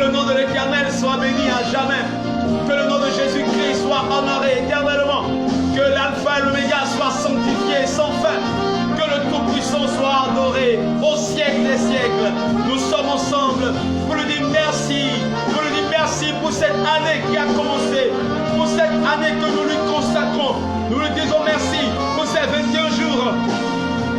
le nom de l'Éternel soit béni à jamais. Que le nom de Jésus-Christ soit honoré éternellement. Que l'alpha et l'oméga soient sanctifiés sans fin. Que le Tout-Puissant soit adoré au siècle des siècles. Nous sommes ensemble pour lui dire merci. Pour lui dire merci pour cette année qui a commencé. Pour cette année que nous lui consacrons. Nous lui disons merci pour ces 21 jours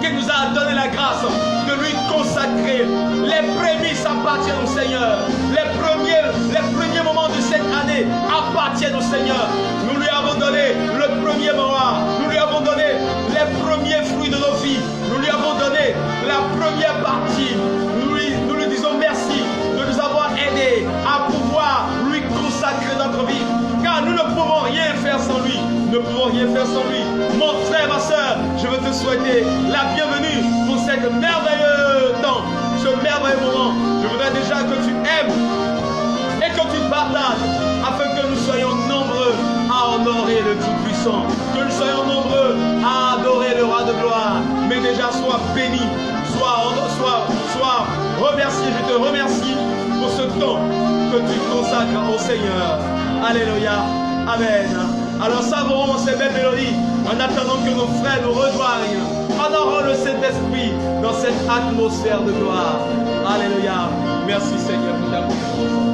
qu'il nous a donné la grâce de lui consacrer. Les prémices appartiennent au Seigneur. Les premiers moments de cette année appartiennent au Seigneur. Nous lui avons donné le premier moment. Nous lui avons donné les premiers fruits de nos vies. Nous lui avons donné la première partie. Nous lui disons merci de nous avoir aidés à pouvoir lui consacrer notre vie. Car nous ne pouvons rien faire sans lui. Nous ne pouvons rien faire sans lui. Mon frère, ma soeur, je veux te souhaiter la bienvenue pour cette merveilleux temps, ce merveilleux moment. Je voudrais déjà que tu aimes et que tu partages afin que nous soyons nombreux à honorer le Tout-Puissant, que nous soyons nombreux à adorer le Roi de gloire. Mais déjà, sois béni, sois remercié. Je te remercie pour ce temps que tu consacres au Seigneur. Alléluia. Amen. Alors savourons ces belles mélodies en attendant que nos frères nous rejoignent. Honorons le Saint-Esprit dans cette atmosphère de gloire. Alléluia. Merci Seigneur pour ta bénédiction.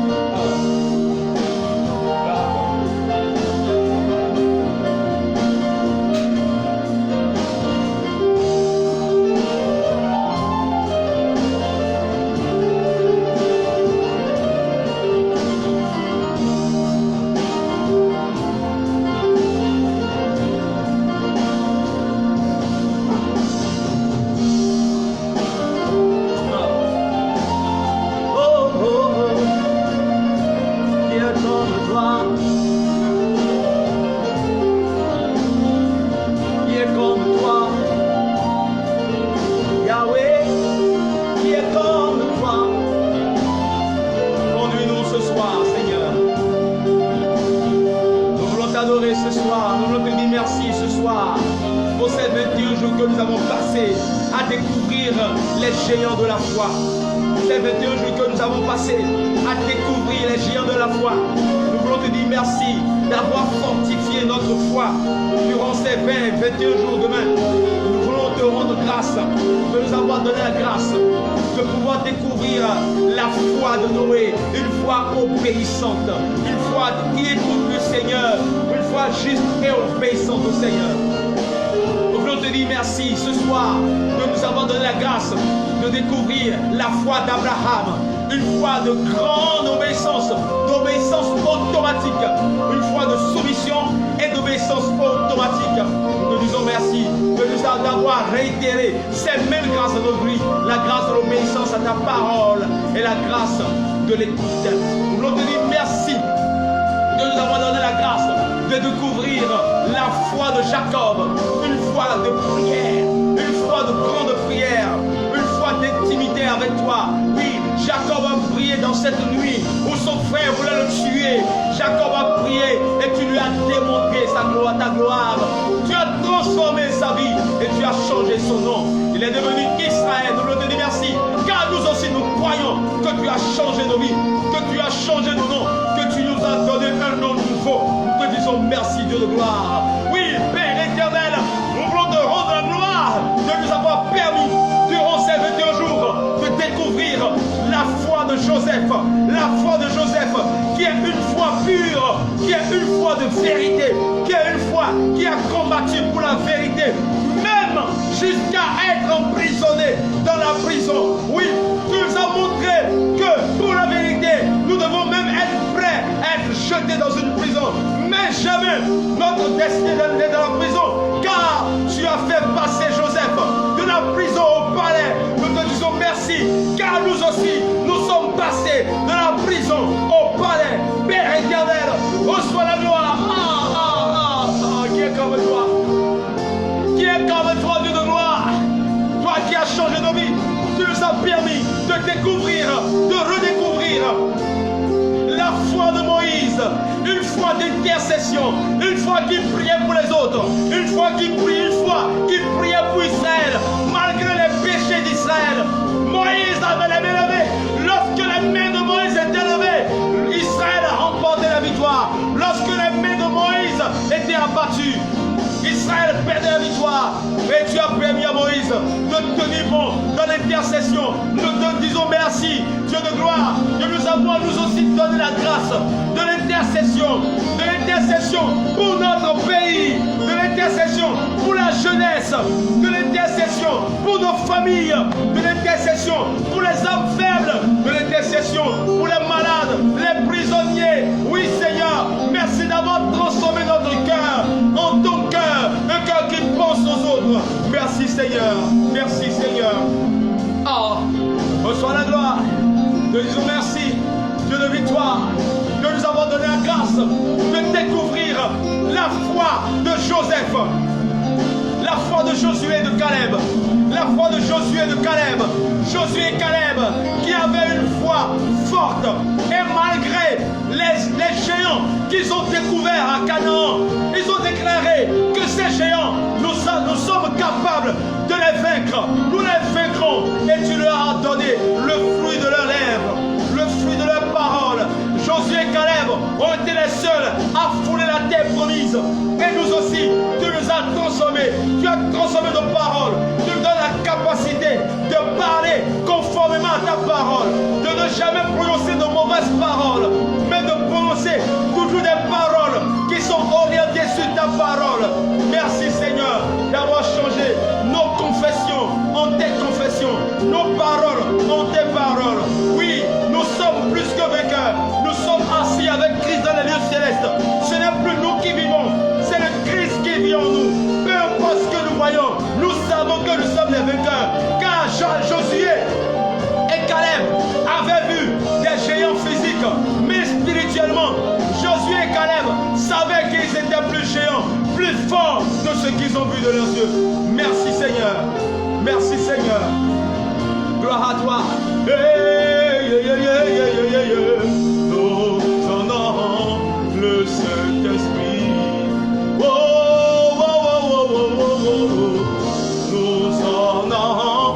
De l'écoute. Nous voulons te dire merci de nous avoir donné la grâce de découvrir la foi de Jacob, une foi de prière, une foi de grande prière, une foi d'intimité avec toi. Oui, Jacob a prié dans cette nuit où son frère voulait le tuer. Jacob a prié et tu lui as démontré ta gloire. Tu as transformé sa vie et tu as changé son nom. Il est devenu Israël. Nous voulons te dire merci. Car nous aussi nous croyons que tu as changé nos vies, que tu as changé nos noms, que tu nous as donné un nom nouveau. Nous te disons merci Dieu de gloire. Oui, Père éternel, nous voulons te rendre la gloire de nous avoir permis durant ces 21 jours de découvrir la foi de Joseph. La foi de Joseph qui est une foi pure, qui est une foi de vérité, qui est une foi qui a combattu pour la vérité, même jusqu'à être emprisonné dans la prison. Oui, tu nous as montré que pour la vérité, nous devons même être prêts à être jetés dans une prison. Mais jamais notre destin n'est dans la prison, car tu as fait passer Joseph de la prison au palais. Nous te disons merci, car nous aussi, nous sommes passés de la prison au palais. Père éternel, reçois la gloire. Qui est comme toi? Qui est comme toi, Dieu de gloire? Toi qui as changé nos vies, tu nous as permis de découvrir, de redécouvrir la foi de Moïse, une foi d'intercession, une foi qui priait pour les autres, une foi qui priait pour Israël, malgré les péchés d'Israël. Moïse avait les mains levées. Lorsque les mains de Moïse étaient levées, Et tu as permis à Moïse de tenir bon dans l'intercession. Nous te disons merci, Dieu de gloire, que nous avons nous aussi donné la grâce de l'intercession pour notre pays, de l'intercession pour la jeunesse, de l'intercession pour nos familles, de l'intercession pour les âmes faibles, de l'intercession pour les malades, les prisonniers. Oui Seigneur, merci d'avoir transformé notre cœur en ton cœur, un cœur qui pense aux autres. Merci Seigneur, merci Seigneur. Oh, reçois la gloire. Nous disons merci, Dieu de victoire, que nous avons donné la grâce de découvrir la foi de Joseph, la foi de Josué et de Caleb, la foi de Josué et de Caleb, Josué et Caleb qui avaient une foi forte et malgré les géants qu'ils ont découverts à Canaan, ils ont déclaré que ces géants, nous sommes capables de les vaincre, nous les vaincrons, et tu leur as donné le fruit de leurs lèvres, le fruit de leurs paroles. Josué et Caleb ont été les seuls à fouler la terre promise. Et nous aussi, tu nous as transformés. Tu as transformé nos paroles. Tu nous donnes la capacité de parler conformément à ta parole. De ne jamais prononcer de mauvaises paroles, mais de prononcer toujours des paroles qui sont orientées sur ta parole. Merci Seigneur d'avoir changé nos confessions en tes confessions, nos paroles en tes paroles. Oui, nous sommes plus que vainqueurs. Nous sommes assis avec Christ dans les lieux célestes. Ce n'est plus nous qui vivons, c'est le Christ qui vit en nous. Peu importe ce que nous voyons, nous savons que nous sommes les vainqueurs. Car Josué et Caleb avaient vu des géants physiques, mais spirituellement, Josué et Caleb savaient qu'ils étaient plus géants, plus forts que ce qu'ils ont vu de leurs yeux. Merci Seigneur. Merci Seigneur. Gloire à toi. Nous honorons le Saint-Esprit. Oh, oh, oh, oh, oh, oh, oh. Nous honorons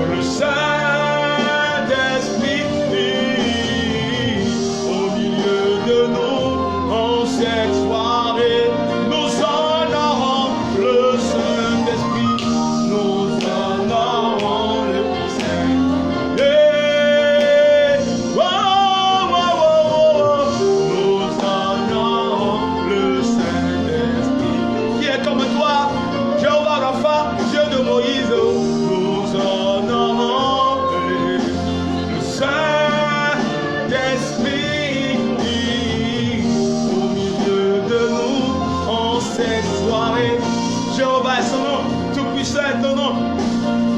le Saint-Esprit au milieu de nous en cette soirée. Nous honorons le Saint-Esprit. Nous honorons le Saint-Esprit. Oh, oh, oh, oh. Nous honorons le Saint-Esprit. Qui est comme toi, Jéhovah Rapha, Dieu de Moïse. Nous honorons le Saint-Esprit au milieu de nous en cette soirée. Jéhovah est son nom, tout-puissant est ton nom,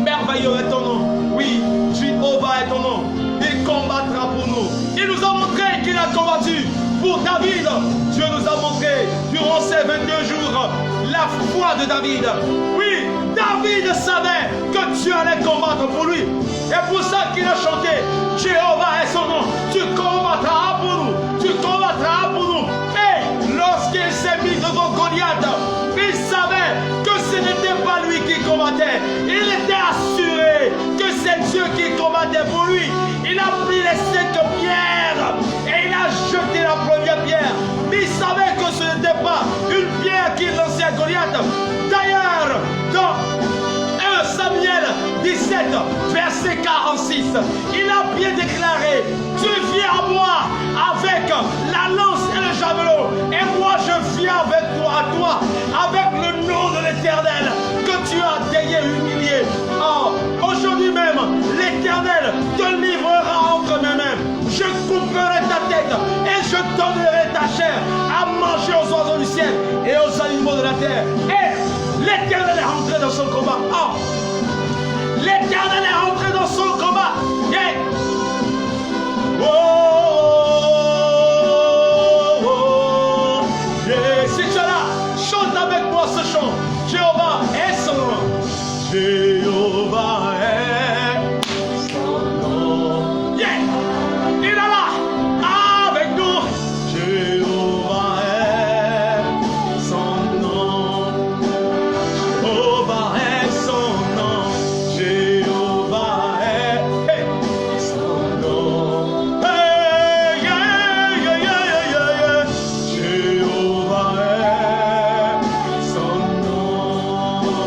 merveilleux est ton nom. Oui, Jéhovah est ton nom. Il combattra pour nous. Il nous a montré qu'il a combattu pour David. Dieu nous a montré durant ces 22 jours la foi de David. Oui, David savait que Dieu allait combattre pour lui. Et pour ça qu'il a chanté, Jéhovah est son nom. Tu combattras pour nous. Tu combattras pour nous. Et lorsqu'il s'est mis devant Goliath, il savait que ce n'était pas lui qui combattait. Il était assuré que c'est Dieu qui combattait pour lui. Il a pris les 5 pierres et il a jeté la première pierre. Mais il savait que ce n'était pas une pierre qu'il lançait à Goliath. D'ailleurs, dans 1 Samuel 17, verset 46, il a bien déclaré: tu viens à moi avec la lance et le javelot, et moi je viens avec toi, à toi, avec le nom de l'Éternel que tu as daigné humilier. Oh, aujourd'hui même, l'Éternel te livrera entre mes mains. Je couperai ta tête et je donnerai ta chair à manger aux oiseaux du ciel et aux animaux de la terre. Et l'Éternel est rentré dans son combat. Oh, l'Éternel est rentré dans son combat. Yeah. Oh, oh, oh. Yeah. Si tu es là, chante avec moi ce chant. Jéhovah est son nom. Jéhovah est son nom. Yeah. Il est là avec nous. Jéhovah est son nom. Jéhovah est son nom. Jéhovah est son nom. Hey, yeah, yeah, yeah, yeah, yeah. Jéhovah est son nom.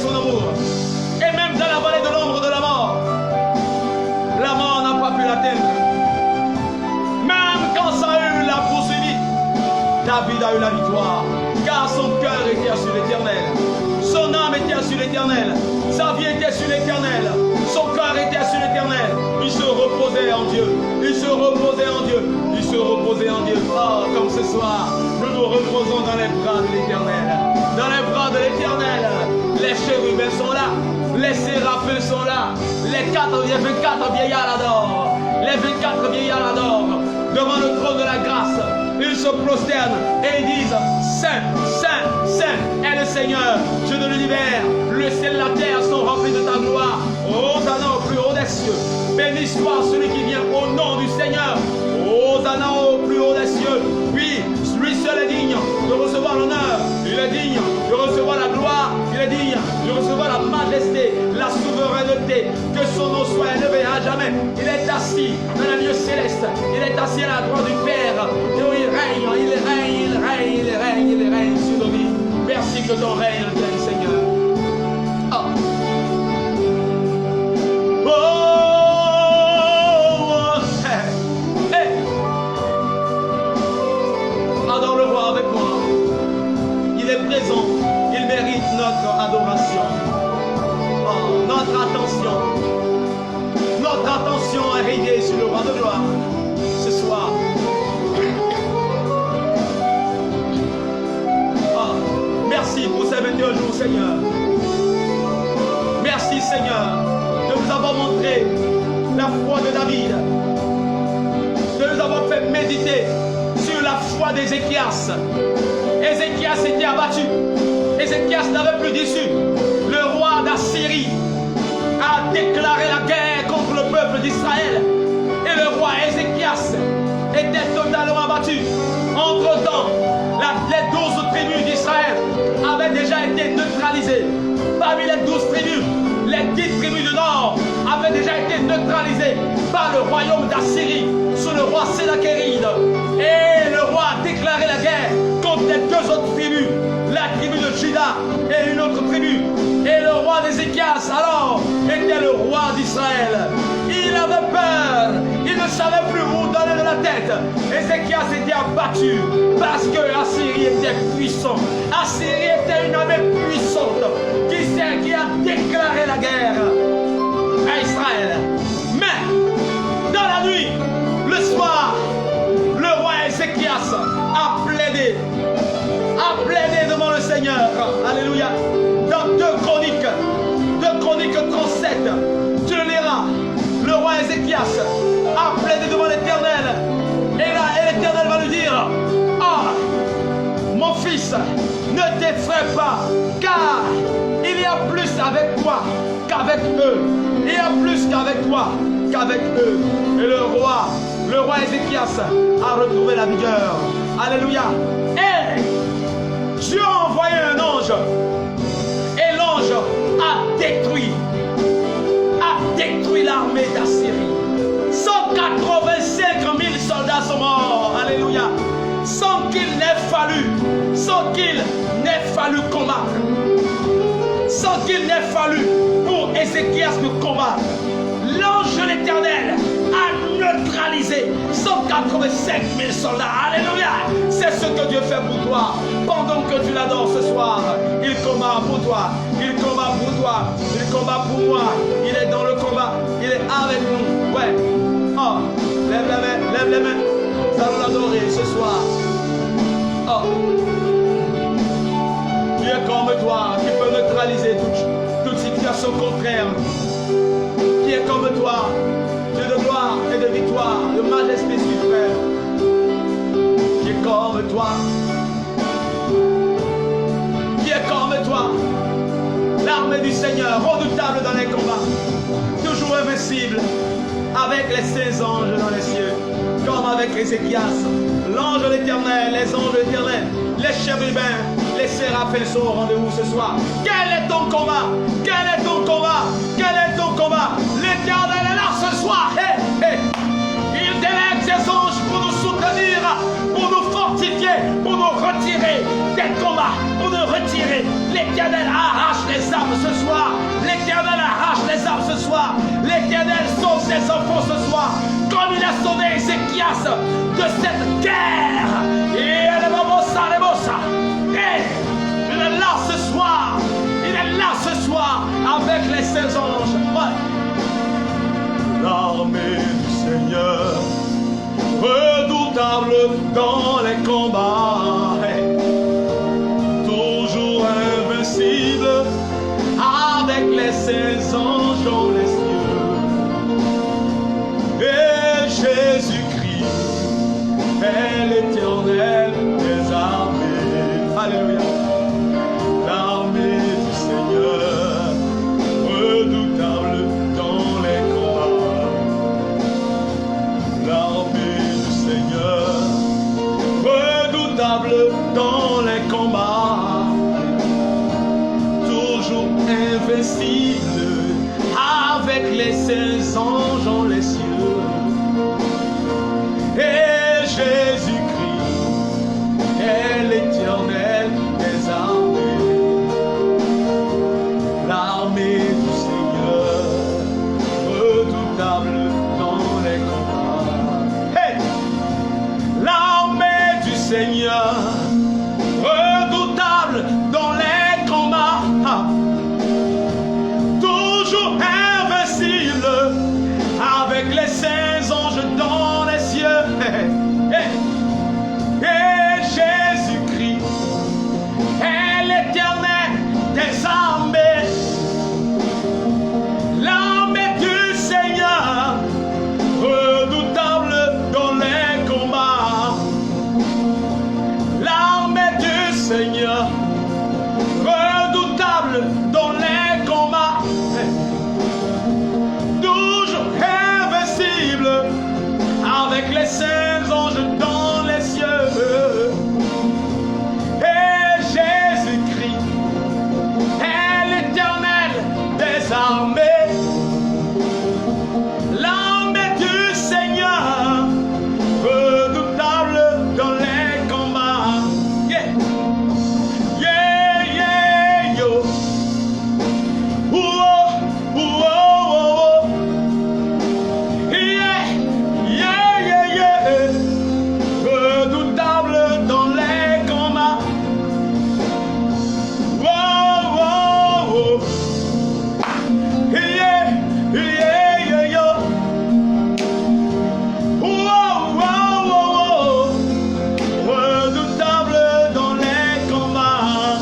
son amour. Et même dans la vallée de l'ombre de la mort n'a pas pu l'atteindre. Même quand Saül l'a poursuivi, David a eu la victoire, car son cœur était sur l'Éternel. Son âme était sur l'Éternel. Sa vie était sur l'Éternel. Son cœur était sur l'Éternel. Il se reposait en Dieu. Il se reposait en Dieu. Il se reposait en Dieu. Oh, comme ce soir, nous nous reposons dans les bras de l'Éternel. Dans les bras de l'Éternel. Les chérubins sont là. Les séraphins sont là. Les 24 vieillards adorent. Les 24 vieillards adorent. Devant le trône de la grâce, ils se prosternent et ils disent: Saint, Saint, Saint est le Seigneur, Dieu de l'univers. Le ciel et la terre sont remplis de ta gloire. Hosanna au plus haut des cieux. Béni soit celui qui vient au nom du Seigneur. Hosanna au plus haut des cieux. Oui, lui seul est digne de recevoir l'honneur. Il est digne de recevoir la gloire. Il est digne de recevoir la majesté, la souveraineté. Que son nom soit élevé à jamais. Il est assis dans les lieux célestes. Il est assis à la droite du Père. Et il règne, il règne, il règne, il règne, il règne sur nos vies. Merci que ton règne vienne, Seigneur. Oh. Adore le roi avec moi. Il est présent. Il mérite notre adoration. Oh, notre attention. Notre attention est riguée sur le roi de gloire ce soir. Oh, merci pour ces 21 jours, Seigneur. Merci, Seigneur, de nous avoir montré la foi de David, de nous avoir fait méditer sur la foi d'Ézéchias. Ézéchias était abattu. Ézéchias n'avait plus d'issue. Le roi d'Assyrie a déclaré la guerre contre le peuple d'Israël. Et le roi Ézéchias était totalement abattu. Entre-temps, les 12 tribus d'Israël avaient déjà été neutralisées. Parmi les 12 tribus, les 10 tribus du nord avaient déjà été neutralisées par le royaume d'Assyrie sous le roi Sénachérib. Et le roi a déclaré la guerre contre les 2 autres tribus, la tribu de Juda et une autre tribu. Et le roi d'Ézéchias alors était le roi d'Israël. Il avait peur, il ne savait plus où donner de la tête. Ézéchias était abattu parce que Assyrie était puissant. Assyrie était une armée puissante qui a déclaré la guerre à Israël. Mais dans la nuit, le soir, le roi Ézéchias a plaidé devant le Seigneur. Alléluia. Dans 2 Chroniques 37, tu le liras. Le roi Ézéchias a plaidé devant l'Éternel. Et l'Éternel va lui dire: Ah, mon fils, ne t'effraie pas, car il y a plus avec toi qu'avec eux. Il y a plus qu'avec toi qu'avec eux. Et le roi Ézéchias a retrouvé la vigueur. Alléluia. Et Dieu a envoyé un ange. Et l'ange a détruit l'armée d'Assyrie. 185 000 soldats sont morts. Alléluia. Sans qu'il n'ait fallu combattre. Sans qu'il n'ait fallu pour Ézéchias de combattre. L'ange de l'Éternel a neutralisé 185 000 soldats. Alléluia. C'est ce que Dieu fait pour toi. Pendant que tu l'adores ce soir, il combat pour toi. Il combat pour toi. Il combat pour moi. Il est dans le combat. Il est avec nous. Ouais. Oh. Lève les mains. Nous allons l'adorer ce soir. Oh. Dieu est comme toi, qui peut neutraliser toute situation contraire. Qui est comme toi, Dieu de gloire et de victoire, de majesté suprême. Qui est comme toi. Qui est comme toi. L'armée du Seigneur, redoutable dans les combats. Toujours invincible, avec les 16 anges dans les cieux. Comme avec Ézéchias, l'ange de l'Éternel, les anges de l'Éternel, les chérubins, les séraphins sont au rendez-vous ce soir. Quel est ton combat? Quel est ton combat? Quel est ton combat? L'Éternel est là ce soir. Hey, hey. Il délègue ses anges pour nous soutenir, pour nous fortifier, pour nous retirer des combats, pour nous retirer. L'Éternel arrache les âmes ce ses enfants ce soir, comme il a sauvé Ézéchias de cette guerre. Et il est là ce soir, il est là ce soir avec les saints anges. Ouais. L'armée du Seigneur, redoutable dans les combats, toujours invincible, avec les saints anges dans les cieux. Et Jésus-Christ est l'Éternel des armées. Alléluia. L'armée du Seigneur, redoutable dans les combats. L'armée du Seigneur, redoutable dans les combats. Toujours invincible, avec les saints anges dans les cieux. Et Jésus-Christ est l'Éternel des armées. L'armée du Seigneur, redoutable dans les combats. Hey! L'armée du Seigneur, redoutable dans les combats. Toujours invincible, avec les saints anges dans les cieux. Et Jésus-Christ est l'Éternel des armées. L'armée du Seigneur, redoutable dans les combats. L'armée du Seigneur, redoutable dans les combats. Toujours invincible, avec les saints anges dans les cieux. Et Jésus-Christ est l'Éternel des armées. L'armée du Seigneur, redoutable dans les combats. Yeah, yeah, yeah, yo. Oh, oh, oh, oh. Yeah, yeah, yeah, yeah. Redoutable dans les combats. Oh, oh, oh. Yeah, yeah, yeah, yo. Oh, oh, oh, oh. Redoutable dans les combats.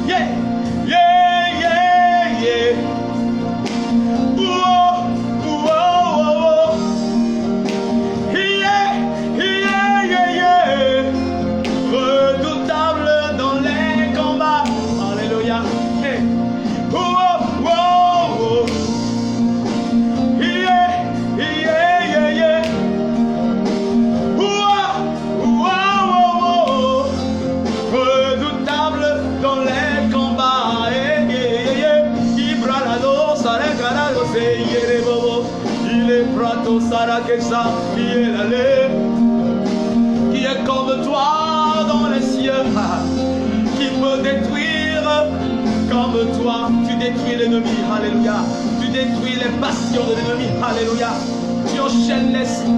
Yeah, yeah, yeah, yeah. Oh, oh, oh, oh. Yeah, yeah, yeah, yeah. Redoutable dans les combats. Alléluia. Hey. Oh, oh, oh. Yeah, yeah, yeah, yeah. Oh, oh, oh, oh. Redoutable dans les combats. Yeah, yeah, yeah. Ibralado, Saragalado, c'est Yere Bobo. Il est prato, Sarakesa, qui est l'allée, qui est comme toi dans les cieux, qui peut détruire comme toi. Tu détruis l'ennemi, alléluia. Tu détruis les passions de l'ennemi, alléluia. Tu enchaînes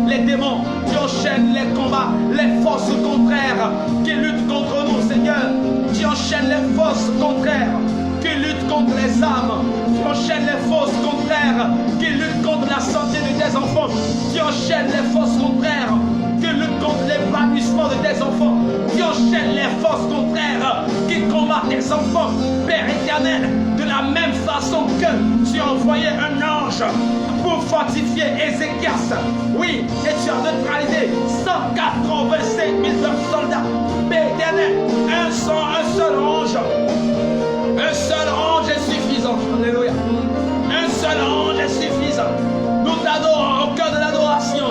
les démons, tu enchaînes les combats, les forces contraires qui luttent contre nous, Seigneur. Tu enchaînes les forces contraires qui luttent contre les âmes. Tu enchaînes les forces contraires qui luttent contre la santé de tes enfants. Tu enchaînes les forces contraires qui luttent contre l'épanouissement de tes enfants. Tu enchaînes les forces contraires qui combattent tes enfants. Père éternel, de la même façon que tu as envoyé un ange pour fortifier Ézéchias. Oui, et tu as neutralisé 185 000 soldats. Père éternel, un seul ange. Un seul ange est suffisant. Alléluia. Un seul ange est suffisant. Nous t'adorons au cœur de l'adoration.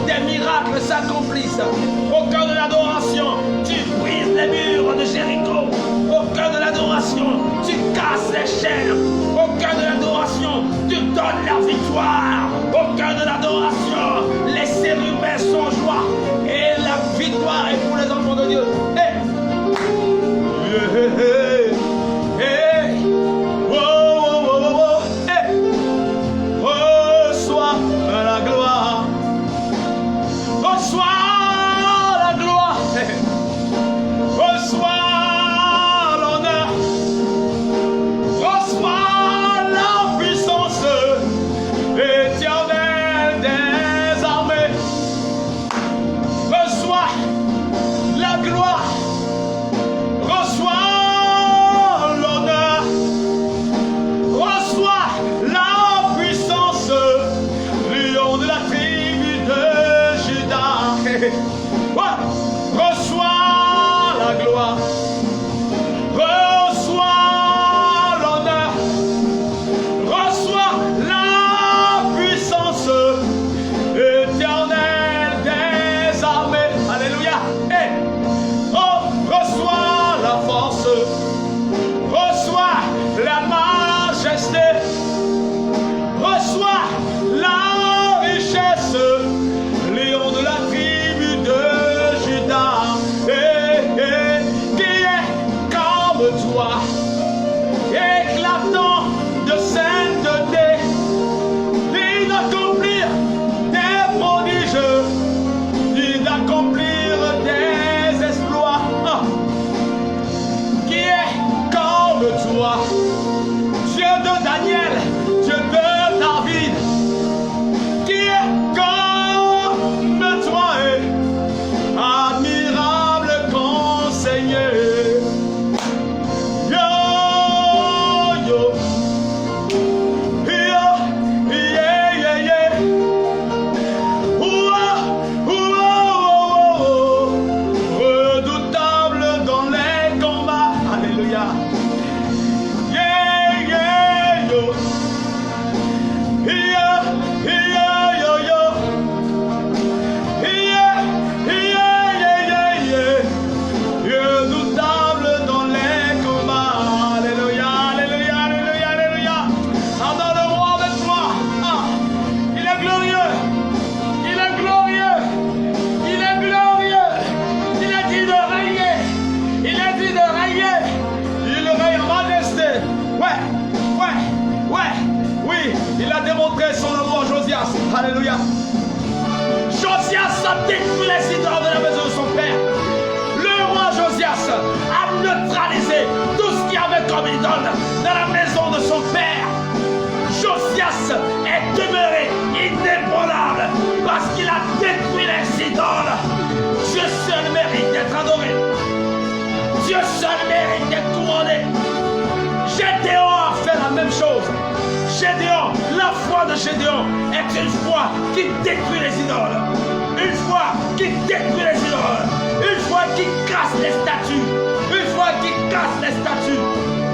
Des miracles s'accomplissent. Au cœur de l'adoration, tu brises les murs de Jéricho. Au cœur de l'adoration, tu casses les chaînes. Au cœur de l'adoration, tu donnes la victoire. Au cœur de l'adoration, les chérubins sont en joie. Et la victoire est pour les enfants de Dieu. Hey. Hey. Hey. Hey. Oh, oh, oh, oh, oh. Hey. Alléluia. Josias a détruit les idoles de la maison de son père. Le roi Josias a neutralisé tout ce qu'il y avait comme idole dans la maison de son père. Josias est demeuré indépendable parce qu'il a détruit les idoles. Dieu seul mérite d'être adoré. Dieu seul mérite d'être couronné. Gédéon a fait la même chose. Gédéon, la foi de Gédéon est une foi qui détruit les idoles. Une foi qui détruit les idoles. Une foi qui casse les statues. Une foi qui casse les statues.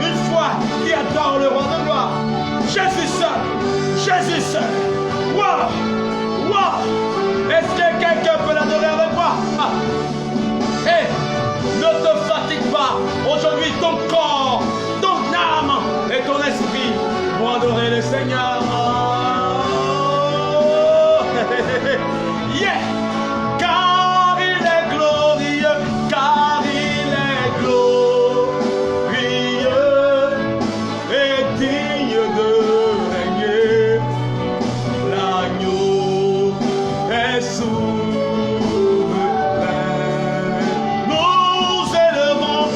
Une foi qui adore le roi de gloire. Jésus seul. Jésus seul. Wow! Wow! Est-ce que quelqu'un peut l'adorer avec moi? Hey, ne te fatigue pas. Aujourd'hui, ton corps, ton âme et ton esprit vont adorer le Seigneur. Yeah! Car il est glorieux, car il est glorieux et digne de régner. L'agneau est souverain. Nous élevons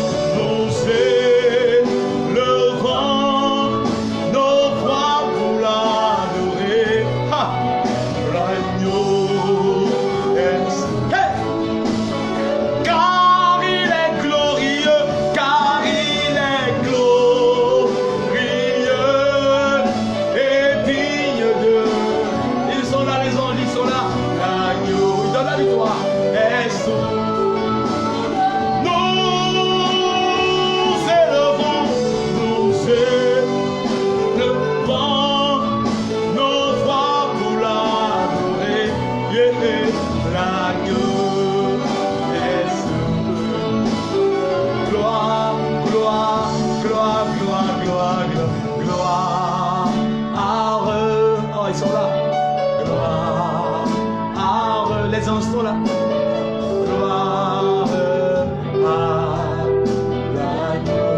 nos voix pour l'adorer. L'agneau est souverain. Car il est glorieux, car il est glorieux et digne de. Ils sont là, les anges, ils sont là. L'agneau, il donne la victoire. Est souverain. Nous élevons nos voix pour l'adorer. Yeah. L'agneau est souverain. Gloire, gloire, gloire, gloire, gloire, gloire. Oh, ils sont là. Gloire, les anges sont là. Gloire à l'agneau.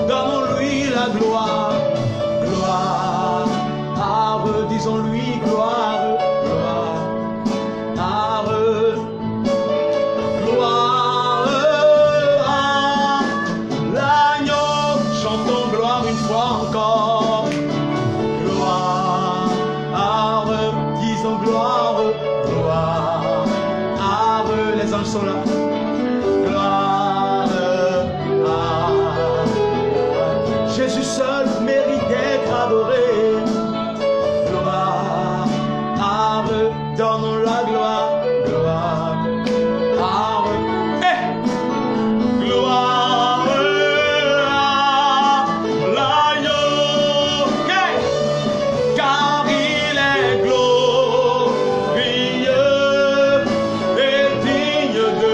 Donnons-lui la gloire. Gloire, disons-lui gloire. Gloire à l'agneau. Chantons gloire une fois encore. Gloire, disons gloire. Les anges sont là. Gloire à Jésus seul mérite d'être adoré. Gloire, donne la gloire. Gloire à l'agneau, car il est glorieux et digne de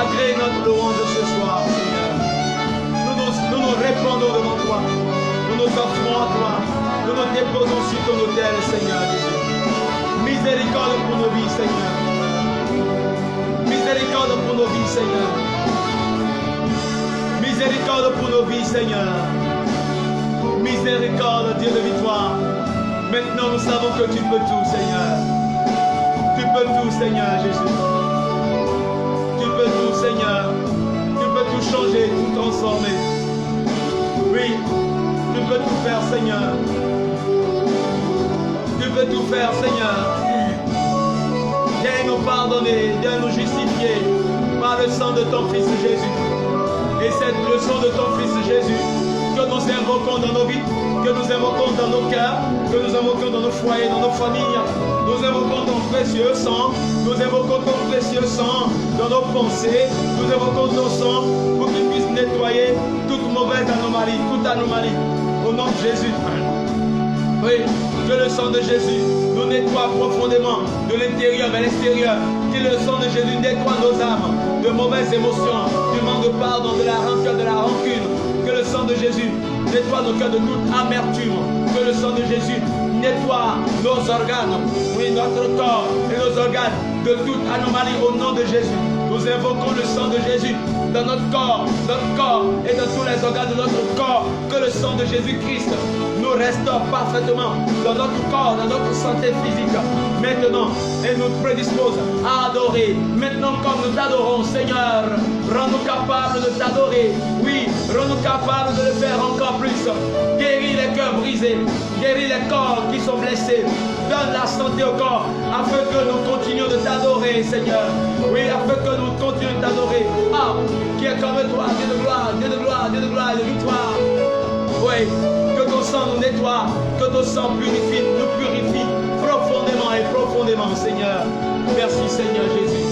Agrée notre louange ce soir, Seigneur. Nous nous répandons devant toi. Nous nous offrons à toi. Nous nous déposons sur ton autel, Seigneur Jésus. Miséricorde pour nos vies, Seigneur. Miséricorde pour nos vies, Seigneur. Miséricorde pour nos vies, Seigneur. Miséricorde, Dieu de victoire. Maintenant, nous savons que tu peux tout, Seigneur. Tu peux tout, Seigneur Jésus. Tu peux tout, Seigneur. Tu peux tout changer, tout transformer. Oui, tu peux tout faire, Seigneur. Tu peux tout faire, Seigneur. Viens nous pardonner, viens nous justifier par le sang de ton Fils Jésus. Et c'est le sang de ton Fils Jésus que nous invoquons dans nos vies, que nous invoquons dans nos cœurs, que nous invoquons dans nos foyers, dans nos familles. Nous invoquons ton précieux sang, nous invoquons ton précieux sang dans nos pensées, nous invoquons ton sang pour qu'il puisse nettoyer toute mauvaise anomalie, toute anomalie. Au nom de Jésus. Oui, que le sang de Jésus nous nettoie profondément de l'intérieur vers l'extérieur. Que le sang de Jésus nettoie nos âmes de mauvaises émotions, du manque de pardon, de la rancœur, de la rancune. Que le sang de Jésus nettoie nos cœurs de toute amertume. Que le sang de Jésus nettoie nos organes, oui, notre corps et nos organes de toute anomalie au nom de Jésus. Nous invoquons le sang de Jésus dans notre corps et dans tous les organes de notre corps. Que le sang de Jésus-Christ nous restaure parfaitement dans notre corps, dans notre santé physique maintenant et nous prédispose à adorer. Maintenant comme nous t'adorons, Seigneur, rends-nous capables de t'adorer. Oui, rends-nous capables de le faire encore plus. Guéris les cœurs brisés, guéris les corps qui sont blessés. Donne la santé au corps afin que nous continuions de t'adorer, Seigneur. Oui, afin que nous continuions de t'adorer. Ah, qui est comme toi, Dieu de gloire, Dieu de gloire, Dieu de gloire, de victoire. Oui, que ton sang nous nettoie, que ton sang nous purifie profondément et profondément, Seigneur. Merci, Seigneur Jésus.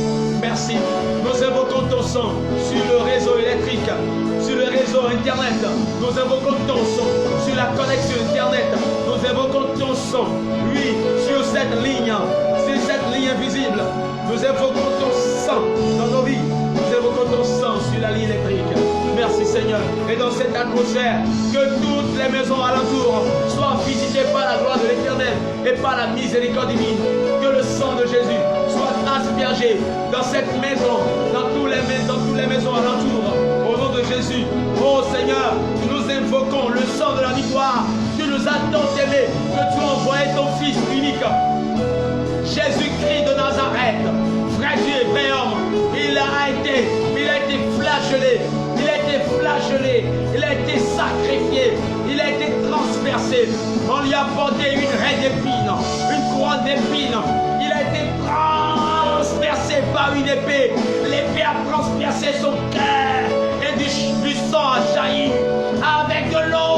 Merci. Nous invoquons ton sang sur le réseau électrique, sur le réseau Internet. Nous invoquons ton sang sur la connexion Internet. Nous invoquons ton sang, oui, sur cette ligne invisible. Nous invoquons ton sang dans nos vies. Nous invoquons ton sang sur la ligne électrique. Merci Seigneur. Et dans cette atmosphère, que toutes les maisons alentour soient visitées par la gloire de l'Éternel et par la miséricorde divine. Que le sang de Jésus soit aspergé dans cette maison, dans toutes les maisons alentour. Au nom de Jésus, oh Seigneur, nous invoquons le sang de la victoire. Tu nous as tant aimés que tu as envoyé ton Fils unique, Jésus-Christ de Nazareth, vrai Dieu, vrai homme. Il a été flagellé, il a été sacrifié, il a été transpercé. On lui a porté une raie d'épines, une couronne d'épines. Il a été transpercé par une épée. L'épée a transpercé son cœur et du sang a jailli avec de l'eau.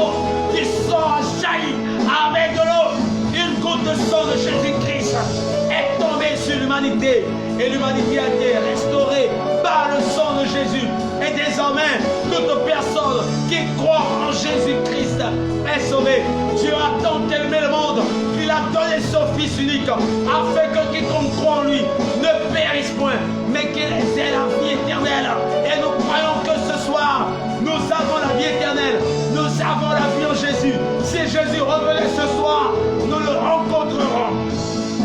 Du sang a jailli avec de l'eau. Une goutte de sang de Jésus-Christ est tombée sur l'humanité et l'humanité a été restaurée par le sang de Jésus. Et désormais, toute personne qui croit en Jésus-Christ est sauvée. Dieu a tant aimé le monde qu'il a donné son Fils unique afin que quiconque croit en lui ne périsse point, mais qu'il ait la vie éternelle. Et nous croyons que ce soir, nous avons la vie éternelle. Nous avons la vie en Jésus. Si Jésus revenait ce soir, nous le rencontrerons.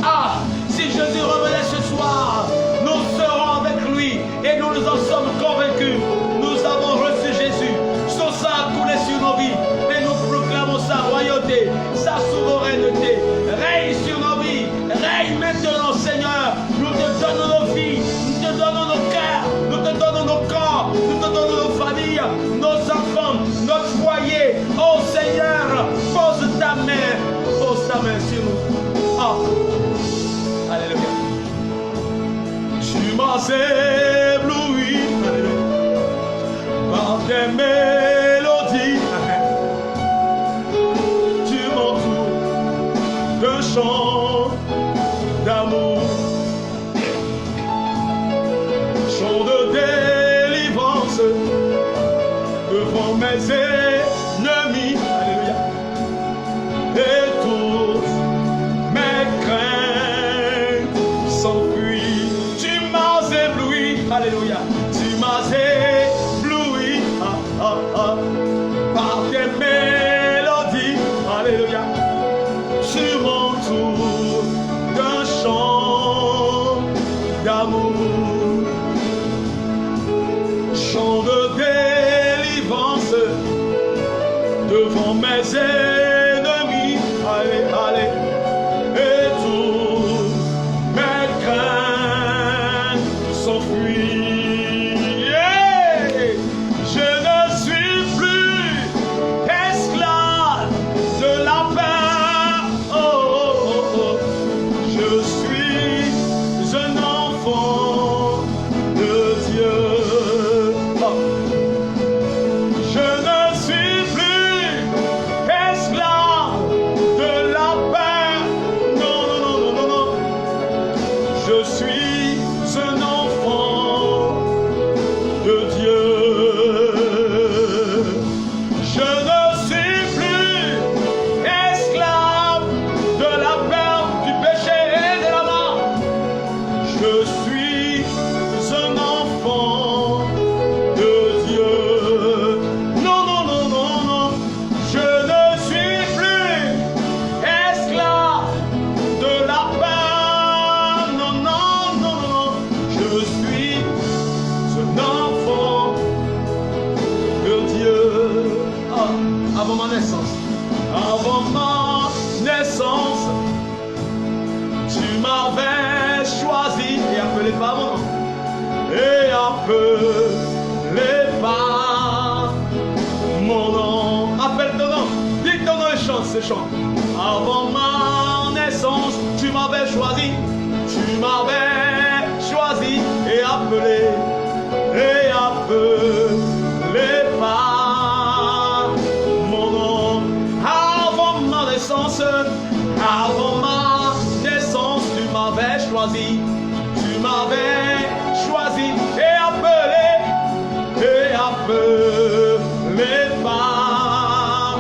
Ah, si Jésus revenait ce soir, nous serons avec lui et nous en sommes convaincus. Nous avons reçu Jésus. Son sang a coulé sur nos vies et nous proclamons sa royauté, sa souveraineté. Règne sur nos vies. Règne maintenant, Seigneur. Nous te donnons nos vies. Nous te donnons nos cœurs. Nous te donnons nos corps. Nous te donnons nos familles, nos enfants, notre foyer. Oh Seigneur, pose ta main sur nous. Oh. Alléluia. Tu m'as ébloui par tes mélodies. Tu m'entoures de chants d'amour, chants de délivrance devant mes ennemis. Alléluia. Et tous mes craintes d'amour. Chant de délivrance devant mes ennemis. Allez, allez. Et tous mes craintes s'enfuient. Yeah. Je ne suis plus esclave de la peur. Oh, oh, oh, oh. Je suis un enfant de Dieu. Oh. Je ne suis plus esclave de la peur. Non, non, non, non, non, non. Je suis un enfant de Dieu. Je ne suis plus esclave de la peur, du péché et de la mort. Je suis un enfant de Dieu. Non, non, non, non, non. Je ne suis plus esclave de la peur. Non, non, non, non. Je suis un enfant de Dieu. Ah, avant ma naissance, tu m'avais choisi et appelé par mon nom. Et appelé par mon nom. Appelle ton nom. Dis ton nom et chante ce chant. Avant ma naissance, tu m'avais choisi. Tu m'avais choisi et appelé par mon nom. Avant ma naissance, tu m'avais choisi. Tu m'avais choisi et appelé par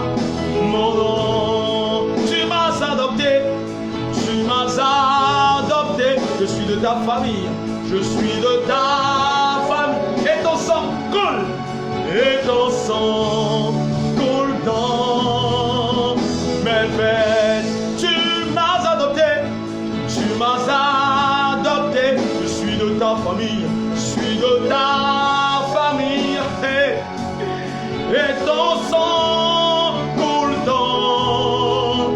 mon nom. Tu m'as adopté. Je suis de ta famille. Je suis de ta famille. Et ton sang coule. Dans mes veines. Tu m'as adopté. Je suis de ta famille. Et ton sang coule dans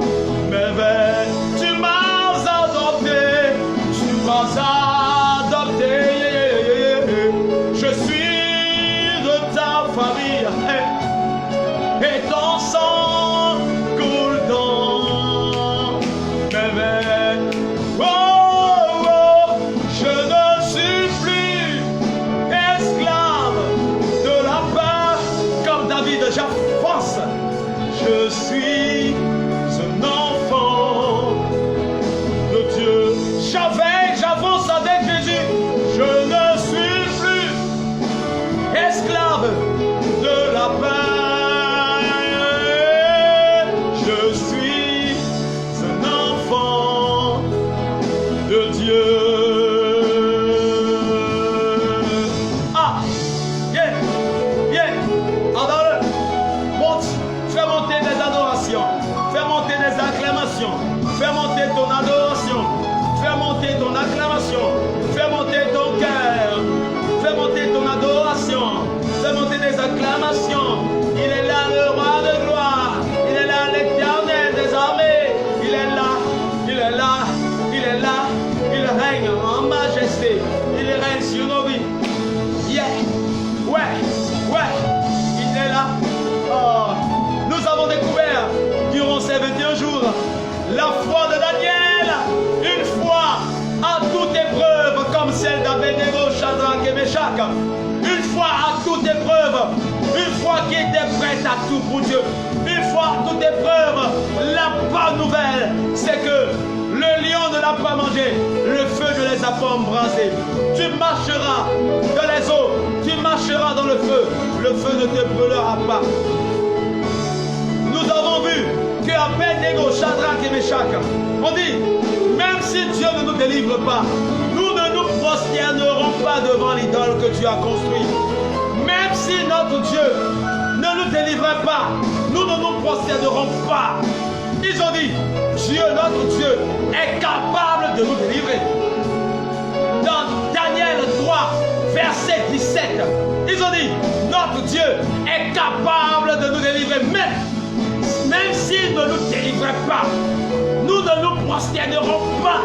mes veines. Tu m'as adopté. Je suis de ta famille. Et ton sang coule dans mes veines. Oh, oh, je ne suis plus esclave de la peur comme David, j'avance. Je suis un enfant de Dieu. J'avance avec Jésus. Je ne suis plus esclave de la peur. Je suis un enfant de Dieu. Ah, yeah, yeah. Adore. Monte, fais monter des adorations, fais monter des acclamations, fais monter ton adoration, fais monter ton acclamation, fais monter ton cœur, fais monter ton adoration, fais monter des acclamations. Il est là, le roi de gloire, il est là, l'éternel des armées, il est là, il est là, il est là, il règne en majesté, il règne sur nos vies. Yeah, ouais, il est là. Oh. Nous avons découvert durant ces 21 jours la foi de Daniel, une foi à toute épreuve comme celle d'Abednego, Shadrach et Meshach, une foi à toute épreuve, une foi qui était prête à tout pour Dieu, une foi à toute épreuve. La bonne nouvelle, c'est que le lion ne l'a pas mangé, le feu ne les a pas embrasés. Tu marcheras dans les eaux, tu marcheras dans le feu ne te brûlera pas. Nous avons vu que Abednego, Shadrach et Meshach, on dit, même si Dieu ne nous délivre pas, nous ne nous prosternerons pas devant l'idole que tu as construite. Même si notre Dieu ne nous délivrait pas, nous ne nous prosternerons pas. Ils ont dit, Dieu, notre Dieu, est capable de nous délivrer. Dans 17, ils ont dit, notre Dieu est capable de nous délivrer, même s'il ne nous délivrait pas, nous ne nous prosternerons pas.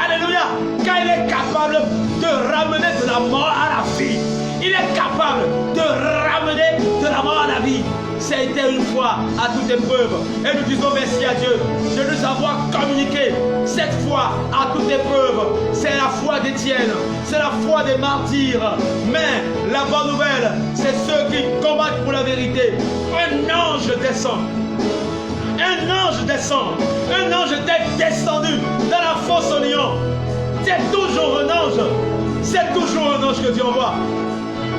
Alléluia. Car il est capable de ramener de la mort à la vie. Il est capable de ramener de la mort à la vie. C'était une foi à toute épreuve. Et nous disons merci à Dieu de nous avoir communiqué cette foi à toute épreuve. C'est la foi d'Étienne, c'est la foi des martyrs. Mais la bonne nouvelle, c'est ceux qui combattent pour la vérité. Un ange descend. Un ange descend. Un ange est descendu dans la fosse au lion. C'est toujours un ange. C'est toujours un ange que Dieu envoie.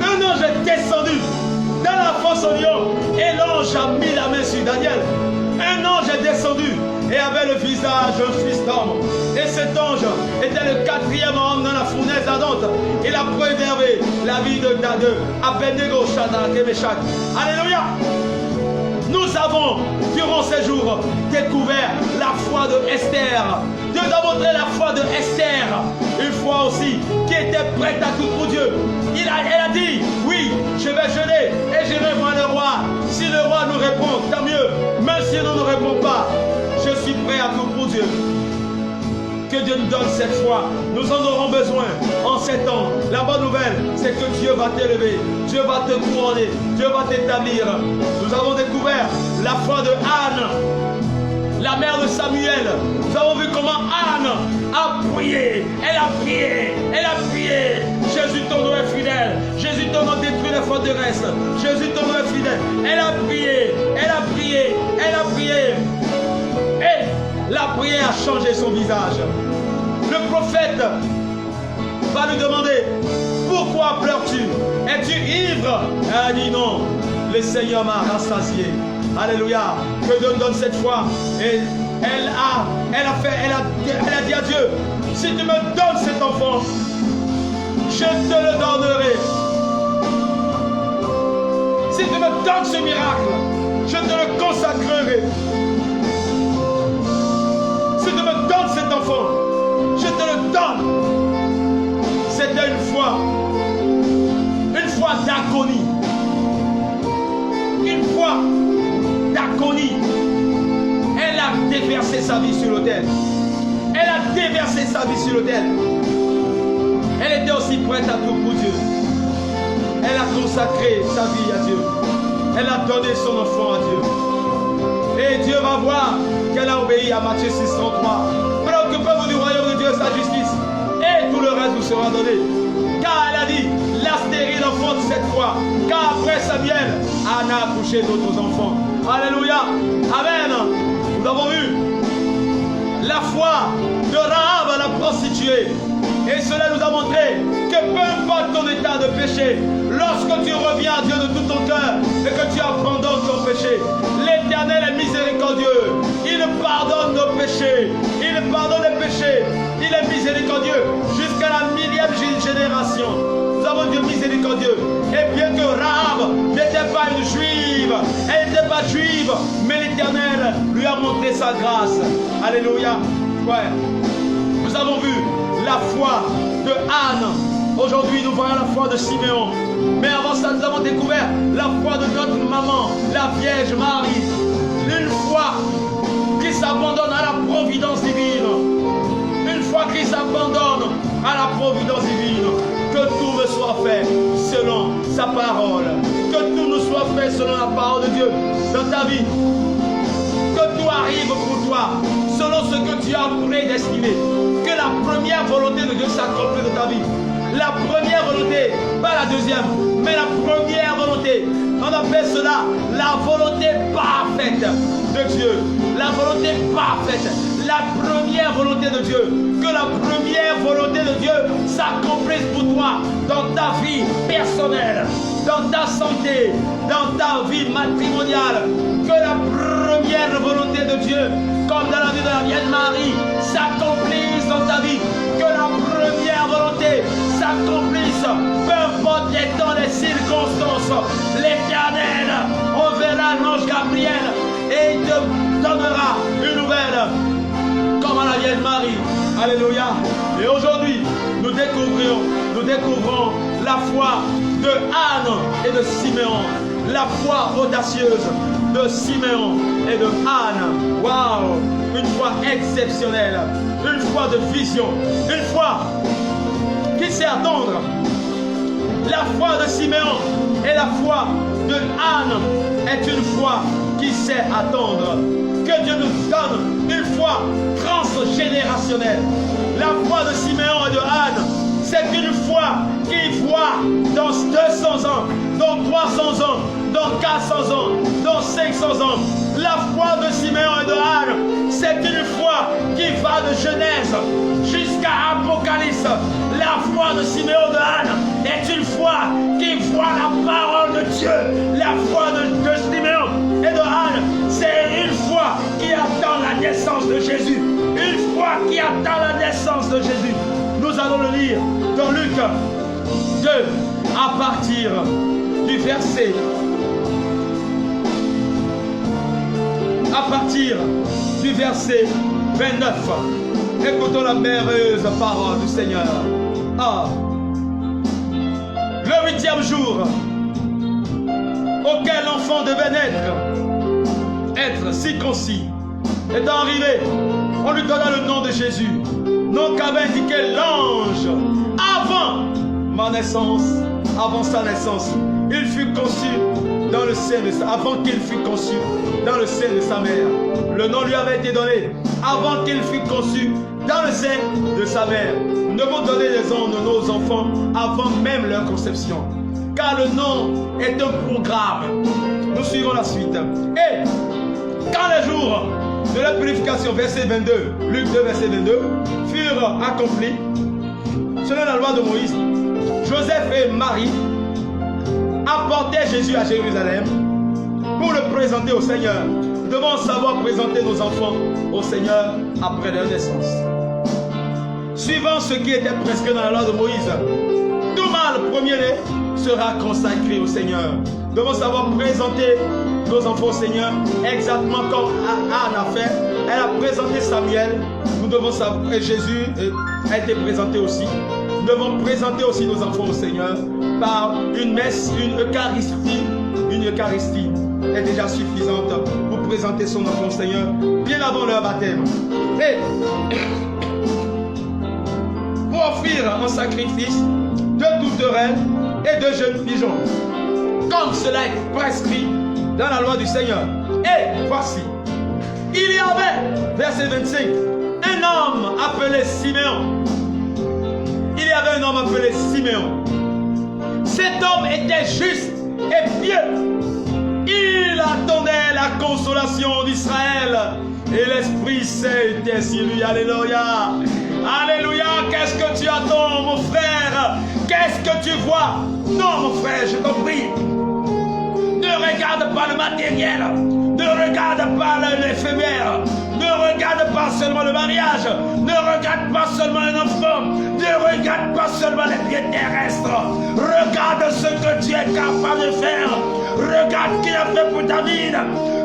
Un ange est descendu dans la fosse au lion. Et l'ange a mis la main sur Daniel. Un ange est descendu et avait le visage d'un fils d'homme. Et cet ange était le 4e homme dans la fournaise ardente. Il a préservé la vie de Abednego, Shadrach et Meshach. Alléluia. Nous avons, durant ces jours, découvert la foi de Esther. Dieu nous a montré la foi de Esther. Une foi aussi qui était prête à tout pour Dieu. Elle a dit, oui, je vais jeûner et j'irai voir le roi. Si le roi nous répond, tant mieux. Même s'il ne nous répond pas, je suis prêt à tout pour Dieu. Que Dieu nous donne cette foi. Nous en aurons besoin en 7 ans. La bonne nouvelle, c'est que Dieu va t'élever. Dieu va te couronner. Dieu va t'établir. Nous avons découvert la foi de Anne, la mère de Samuel. Nous avons vu comment Anne a prié. Elle a prié. Elle a prié. Jésus, ton nom est fidèle. Jésus, ton nom détruit les forteresses. Jésus, ton nom est fidèle. Elle a prié. Elle a prié. Elle a prié. Et la prière a changé son visage. Le prophète va lui demander, pourquoi pleures-tu? Es-tu ivre? Elle a dit non, le Seigneur m'a rassasié. Alléluia. Que Dieu nous donne cette foi. Et elle a dit à Dieu, si tu me donnes cet enfant, je te le donnerai. Si tu me donnes ce miracle, je te le consacrerai. Si tu me donnes cet enfant, je te le donne. C'était une foi d'agonie. Une foi d'agonie. Elle a déversé sa vie sur l'autel. Elle a déversé sa vie sur l'autel. Elle était aussi prête à tout pour Dieu. Elle a consacré sa vie à Dieu. Elle a donné son enfant à Dieu. Et Dieu va voir qu'elle a obéi à Matthieu 6:33. Préoccupez-vous du royaume de Dieu et sa justice, et tout le reste vous sera donné. Car elle a dit, la stérile enfante cette fois. Car après Samuel, Anna a accouché d'autres enfants. Alléluia. Amen. Nous avons vu la foi de Rahab, la prostituée. Et cela nous a montré que peu importe ton état de péché, lorsque tu reviens à Dieu de tout ton cœur et que tu abandonnes ton péché, l'Éternel est miséricordieux. Il pardonne nos péchés. Il pardonne les péchés. Il est miséricordieux jusqu'à la 1000e génération. Nous avons Dieu miséricordieux. Et bien que Rahab n'était pas une juive, elle n'était pas juive, mais l'Éternel lui a montré sa grâce. Alléluia. Ouais. Nous avons vu la foi de Anne. Aujourd'hui, nous voyons la foi de Siméon. Mais avant ça, nous avons découvert la foi de notre maman, la Vierge Marie. Une foi qui s'abandonne à la providence divine. Une foi qui s'abandonne à la providence divine. Que tout me soit fait selon sa parole. Que tout nous soit fait selon la parole de Dieu dans ta vie. Que tout arrive pour toi selon ce que tu as prédestiné. Que la première volonté de Dieu s'accomplisse de ta vie. La première volonté, pas la deuxième, mais la première volonté. On appelle cela la volonté parfaite de Dieu. La volonté parfaite. La première volonté de Dieu. Que la première volonté de Dieu s'accomplisse pour toi dans ta vie personnelle, dans ta santé, dans ta vie matrimoniale. Que la première volonté de Dieu, comme dans la vie de la Vierge Marie, s'accomplisse dans ta vie. Que la première volonté s'accomplisse, peu importe les temps, les circonstances. L'Éternel enverra l'ange Gabriel et il te donnera une nouvelle, comme à la Vierge Marie. Alléluia. Et aujourd'hui, nous découvrons la foi de Anne et de Siméon. La foi audacieuse de Siméon et de Anne. Waouh! Une foi exceptionnelle. Une foi de vision. Une foi qui sait attendre. La foi de Siméon et la foi de Anne est une foi qui sait attendre. Que Dieu nous donne une foi transgénérationnelle. La foi de Siméon et de Anne, c'est une foi qui voit dans 200 ans, dans 300 ans, dans 400 ans, dans 500 ans. La foi de Siméon et de Anne, c'est une foi qui va de Genèse jusqu'à Apocalypse. La foi de Siméon et de Anne est une foi qui voit la parole de Dieu. La foi de Siméon et de Anne, c'est une foi qui attend la naissance de Jésus. Une foi qui attend la naissance de Jésus. Nous allons le lire dans Luc 2 à partir du verset. À partir du verset 29. Écoutons la merveilleuse parole du Seigneur. Ah. Le 8e jour auquel l'enfant devait être circoncis étant arrivé, on lui donna le nom de Jésus, nom qu'avait indiqué l'ange avant ma naissance, avant sa naissance. Il fut conçu dans le sein de sa, avant qu'il fût conçu dans le sein de sa mère. Le nom lui avait été donné avant qu'il fût conçu dans le sein de sa mère. Nous devons donner les noms de nos enfants avant même leur conception, car le nom est un programme. Nous suivons la suite. Et quand les jours de la purification, verset 22, Luc 2, verset 22, furent accomplis, selon la loi de Moïse, Joseph et Marie apportaient Jésus à Jérusalem pour le présenter au Seigneur. Nous devons savoir présenter nos enfants au Seigneur après leur naissance. Suivant ce qui était prescrit dans la loi de Moïse, tout mâle premier-né sera consacré au Seigneur. Nous devons savoir présenter nos enfants au Seigneur exactement comme Anne a fait. Elle a présenté Samuel. Nous devons savoir, et Jésus a été présenté aussi. Nous devons présenter aussi nos enfants au Seigneur par une messe, une Eucharistie. Une Eucharistie est déjà suffisante pour présenter son enfant au Seigneur bien avant leur baptême. Et pour offrir un sacrifice de toute reine et de jeunes pigeons, comme cela est prescrit dans la loi du Seigneur. Et voici, il y avait, verset 25, un homme appelé Siméon. Il y avait un homme appelé Siméon. Cet homme était juste et pieux. Il attendait la consolation d'Israël. Et l'Esprit Saint était sur lui. Alléluia. Alléluia. Qu'est-ce que tu attends, mon frère? Qu'est-ce que tu vois? Non, mon frère, je t'en prie. Ne regarde pas le matériel. Ne regarde pas l'éphémère. Ne regarde pas seulement le mariage. Ne regarde pas seulement un enfant. Ne regarde pas seulement les biens terrestres. Regarde ce que tu es capable de faire. Regarde ce qu'il a fait pour David.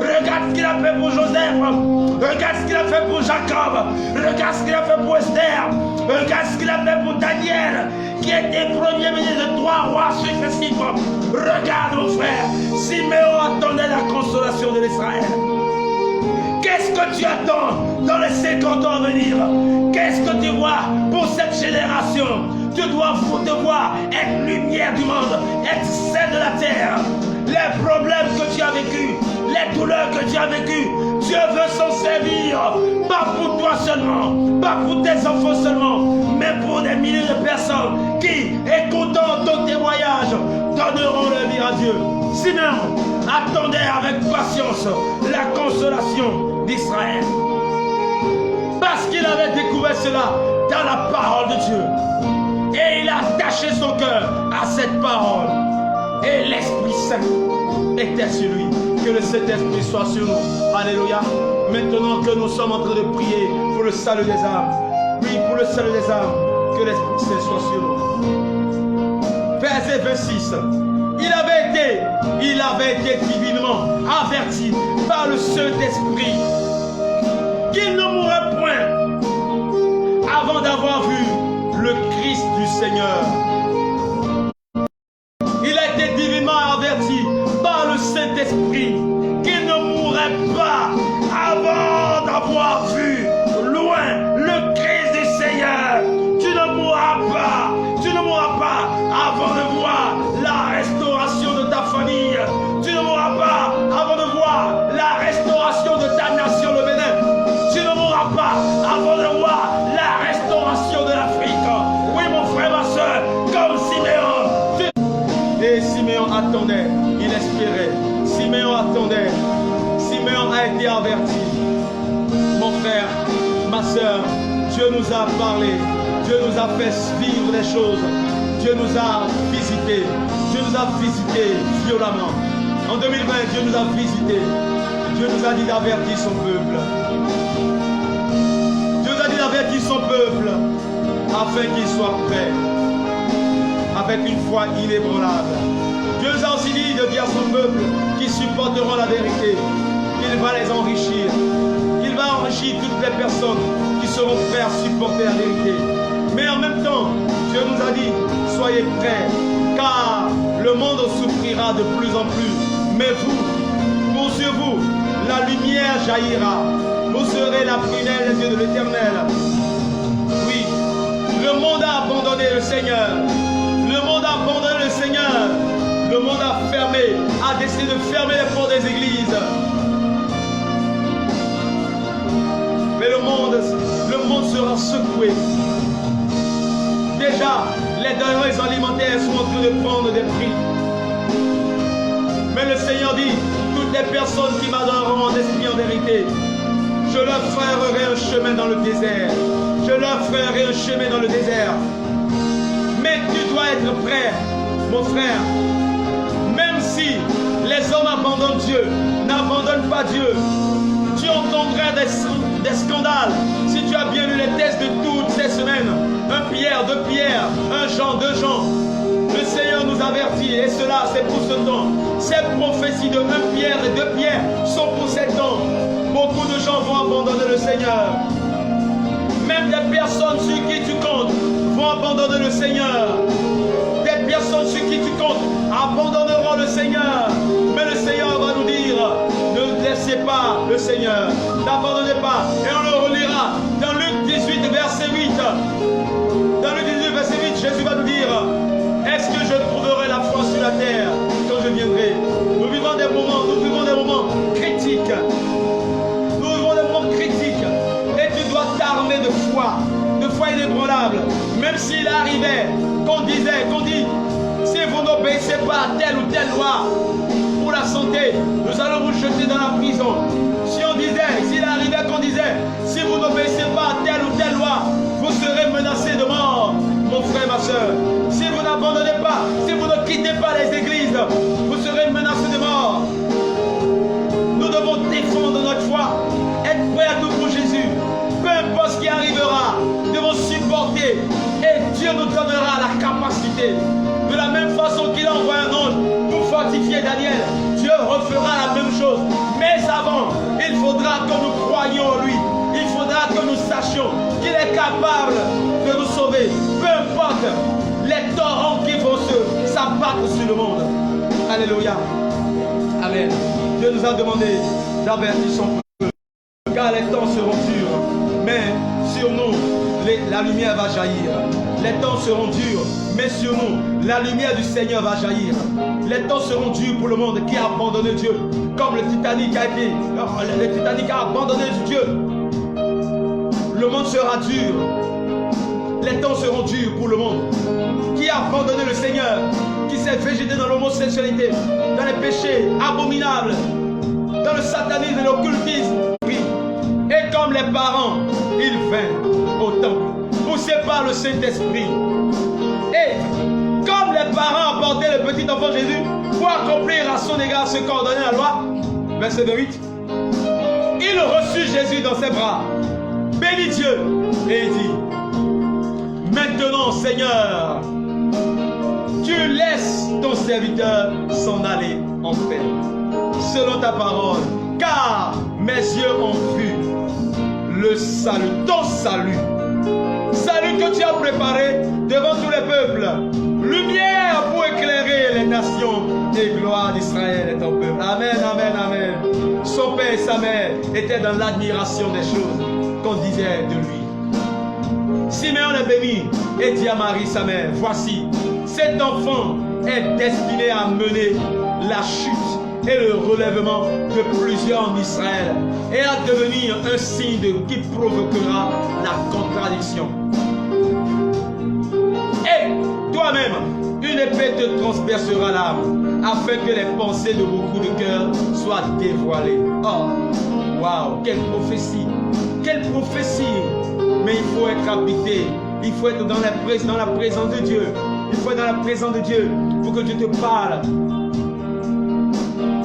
Regarde ce qu'il a fait pour Joseph. Regarde ce qu'il a fait pour Jacob. Regarde ce qu'il a fait pour Esther. Regarde ce qu'il a fait pour Daniel, qui était premier ministre de 3 rois successifs. Regarde, mon frère, Siméon attendait la consolation de l'Israël. Qu'est-ce que tu attends dans les 50 ans à venir? Qu'est-ce que tu vois pour cette génération? Tu dois devoir être lumière du monde, être celle de la terre. Les problèmes que tu as vécus, les douleurs que tu as vécues, Dieu veut s'en servir, pas pour toi seulement, pas pour tes enfants seulement, mais pour des milliers de personnes qui, écoutant ton témoignage, donneront leur vie à Dieu. Siméon attendait avec patience la consolation d'Israël, parce qu'il avait découvert cela dans la parole de Dieu. Et il a attaché son cœur à cette parole. Et l'Esprit Saint était sur lui. Que le Saint-Esprit soit sur nous. Alléluia. Maintenant que nous sommes en train de prier pour le salut des âmes. Oui, pour le salut des âmes. Que l'Esprit Saint soit sur nous. Verset 26. Il avait été divinement averti par le Saint-Esprit qu'il ne mourrait point avant d'avoir vu le Christ du Seigneur. Il averti. Mon frère, ma soeur, Dieu nous a parlé. Dieu nous a fait vivre des choses. Dieu nous a visités. Dieu nous a visités violemment. En 2020, Dieu nous a visités. Dieu nous a dit d'avertir son peuple. Dieu nous a dit d'avertir son peuple afin qu'il soit prêt avec une foi inébranlable. Dieu nous a aussi dit de dire à son peuple qu'ils supporteront la vérité. Il va les enrichir. Il va enrichir toutes les personnes qui seront prêtes à supporter la vérité. Mais en même temps, Dieu nous a dit, soyez prêts, car le monde souffrira de plus en plus. Mais vous, sur vous, la lumière jaillira. Vous serez la prunelle des yeux de l'Éternel. Oui, le monde a abandonné le Seigneur. Le monde a abandonné le Seigneur. Le monde a fermé, a décidé de fermer les portes des églises. Mais le monde sera secoué. Déjà, les denrées alimentaires sont en train de prendre des prix. Mais le Seigneur dit, toutes les personnes qui m'adoreront en esprit en vérité, je leur ferai un chemin dans le désert. Je leur ferai un chemin dans le désert. Mais tu dois être prêt, mon frère. Même si les hommes abandonnent Dieu, n'abandonne pas Dieu. Tu entendras des scandales. Si tu as bien lu les textes de toutes ces semaines, 1 Pierre, 2 Pierre, 1 Jean, 2 Jean, le Seigneur nous avertit, et cela c'est pour ce temps. Ces prophéties de 1 Pierre et 2 Pierre sont pour ces temps. Beaucoup de gens vont abandonner le Seigneur. Même des personnes sur qui tu comptes vont abandonner le Seigneur. Des personnes sur qui tu comptes abandonneront le Seigneur. Mais le Seigneur va nous dire, ne laissez pas le Seigneur, n'abandonnez pas. Et on le relira dans Luc 18, verset 8. Dans Luc 18, verset 8, Jésus va nous dire, est-ce que je trouverai la foi sur la terre quand je viendrai? Nous vivons des moments critiques. Nous vivons des moments critiques. Et tu dois t'armer de foi inébranlable. Même s'il arrivait qu'on dit, si vous n'obéissez pas à telle ou telle loi pour la santé, nous allons vous jeter dans la prison. S'il arrivait qu'on disait, si vous n'obéissez pas à telle ou telle loi, vous serez menacés de mort, mon frère, ma soeur. Si vous n'abandonnez pas, si vous ne quittez pas les églises, vous serez menacés de mort. Nous devons défendre notre foi, être prêts à tout pour Jésus. Peu importe ce qui arrivera, nous devons supporter et Dieu nous donnera la capacité. De la même façon qu'il envoie un ange pour fortifier Daniel, Dieu refera la même chose. Mais avant, il faudra que nous croyions en lui. Il faudra que nous sachions qu'il est capable de nous sauver. Peu importe les torrents qui vont s'abattre sur le monde. Alléluia. Amen. Dieu nous a demandé d'avertir son peuple, car les temps seront durs. Mais sur nous, la lumière va jaillir. Les temps seront durs, mais sur nous, la lumière du Seigneur va jaillir. Les temps seront durs pour le monde qui a abandonné Dieu, comme le Titanic a abandonné Dieu. Le monde sera dur. Les temps seront durs pour le monde qui a abandonné le Seigneur, qui s'est végété dans l'homosexualité, dans les péchés abominables, dans le satanisme et l'occultisme. Et comme les parents, ils vinrent au temple, poussés par le Saint-Esprit. Et comme les parents apportaient le petit enfant Jésus pour accomplir à son égard ce qu'ordonnait la loi, verset 28, il reçut Jésus dans ses bras, bénit Dieu et dit, maintenant Seigneur, tu laisses ton serviteur s'en aller en paix, selon ta parole, car mes yeux ont vu le salut, ton salut que tu as préparé devant tous les peuples, lumière pour éclairer les nations et gloire d'Israël et ton peuple. Amen, amen, amen. Son père et sa mère étaient dans l'admiration des choses qu'on disait de lui. Simeon est béni et dit à Marie sa mère, voici, cet enfant est destiné à mener la chute et le relèvement de plusieurs en Israël et à devenir un signe qui provoquera la contradiction. Et toi-même, une épée te transpercera l'âme afin que les pensées de beaucoup de cœurs soient dévoilées. Oh, Waouh, quelle prophétie! Quelle prophétie! Mais il faut être habité. Il faut être dans la présence de Dieu. Il faut être dans la présence de Dieu pour que Dieu te parle.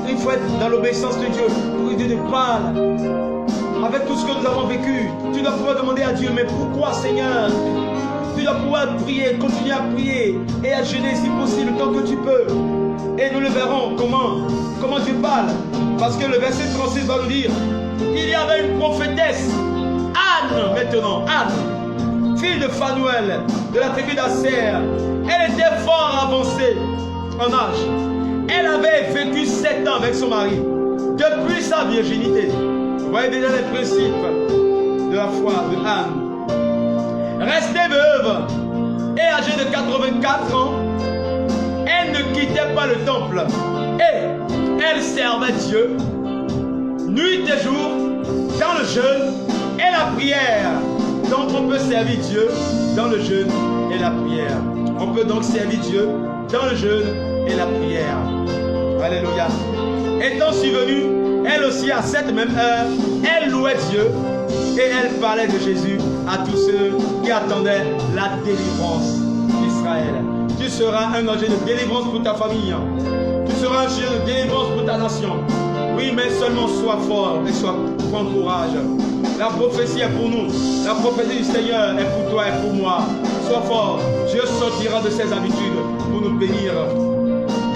Il faut être dans l'obéissance de Dieu pour que Dieu te parle. Avec tout ce que nous avons vécu, tu dois pouvoir demander à Dieu, mais pourquoi, Seigneur? Tu dois pouvoir prier, continuer à prier et à jeûner si possible, tant que tu peux. Et nous le verrons comment Dieu parle. Parce que le verset 36 va nous dire, il y avait une prophétesse, Anne maintenant, Anne, fille de Phanuel, de la tribu d'Asser. Elle était fort avancée en âge. Elle avait vécu 7 ans avec son mari, depuis sa virginité. Vous voyez déjà les principes de la foi de Anne. Restée veuve et âgée de 84 ans, elle ne quittait pas le temple et elle servait Dieu nuit et jour dans le jeûne et la prière. Donc on peut servir Dieu dans le jeûne et la prière. On peut donc servir Dieu dans le jeûne et la prière. Alléluia. Étant survenue, elle aussi à cette même heure, elle louait Dieu et elle parlait de Jésus à tous ceux qui attendaient la délivrance d'Israël. Tu seras un objet de délivrance pour ta famille. Tu seras un objet de délivrance pour ta nation. Oui, mais seulement sois fort et prends courage. La prophétie est pour nous. La prophétie du Seigneur est pour toi et pour moi. Sois fort. Dieu sortira de ses habitudes pour nous bénir.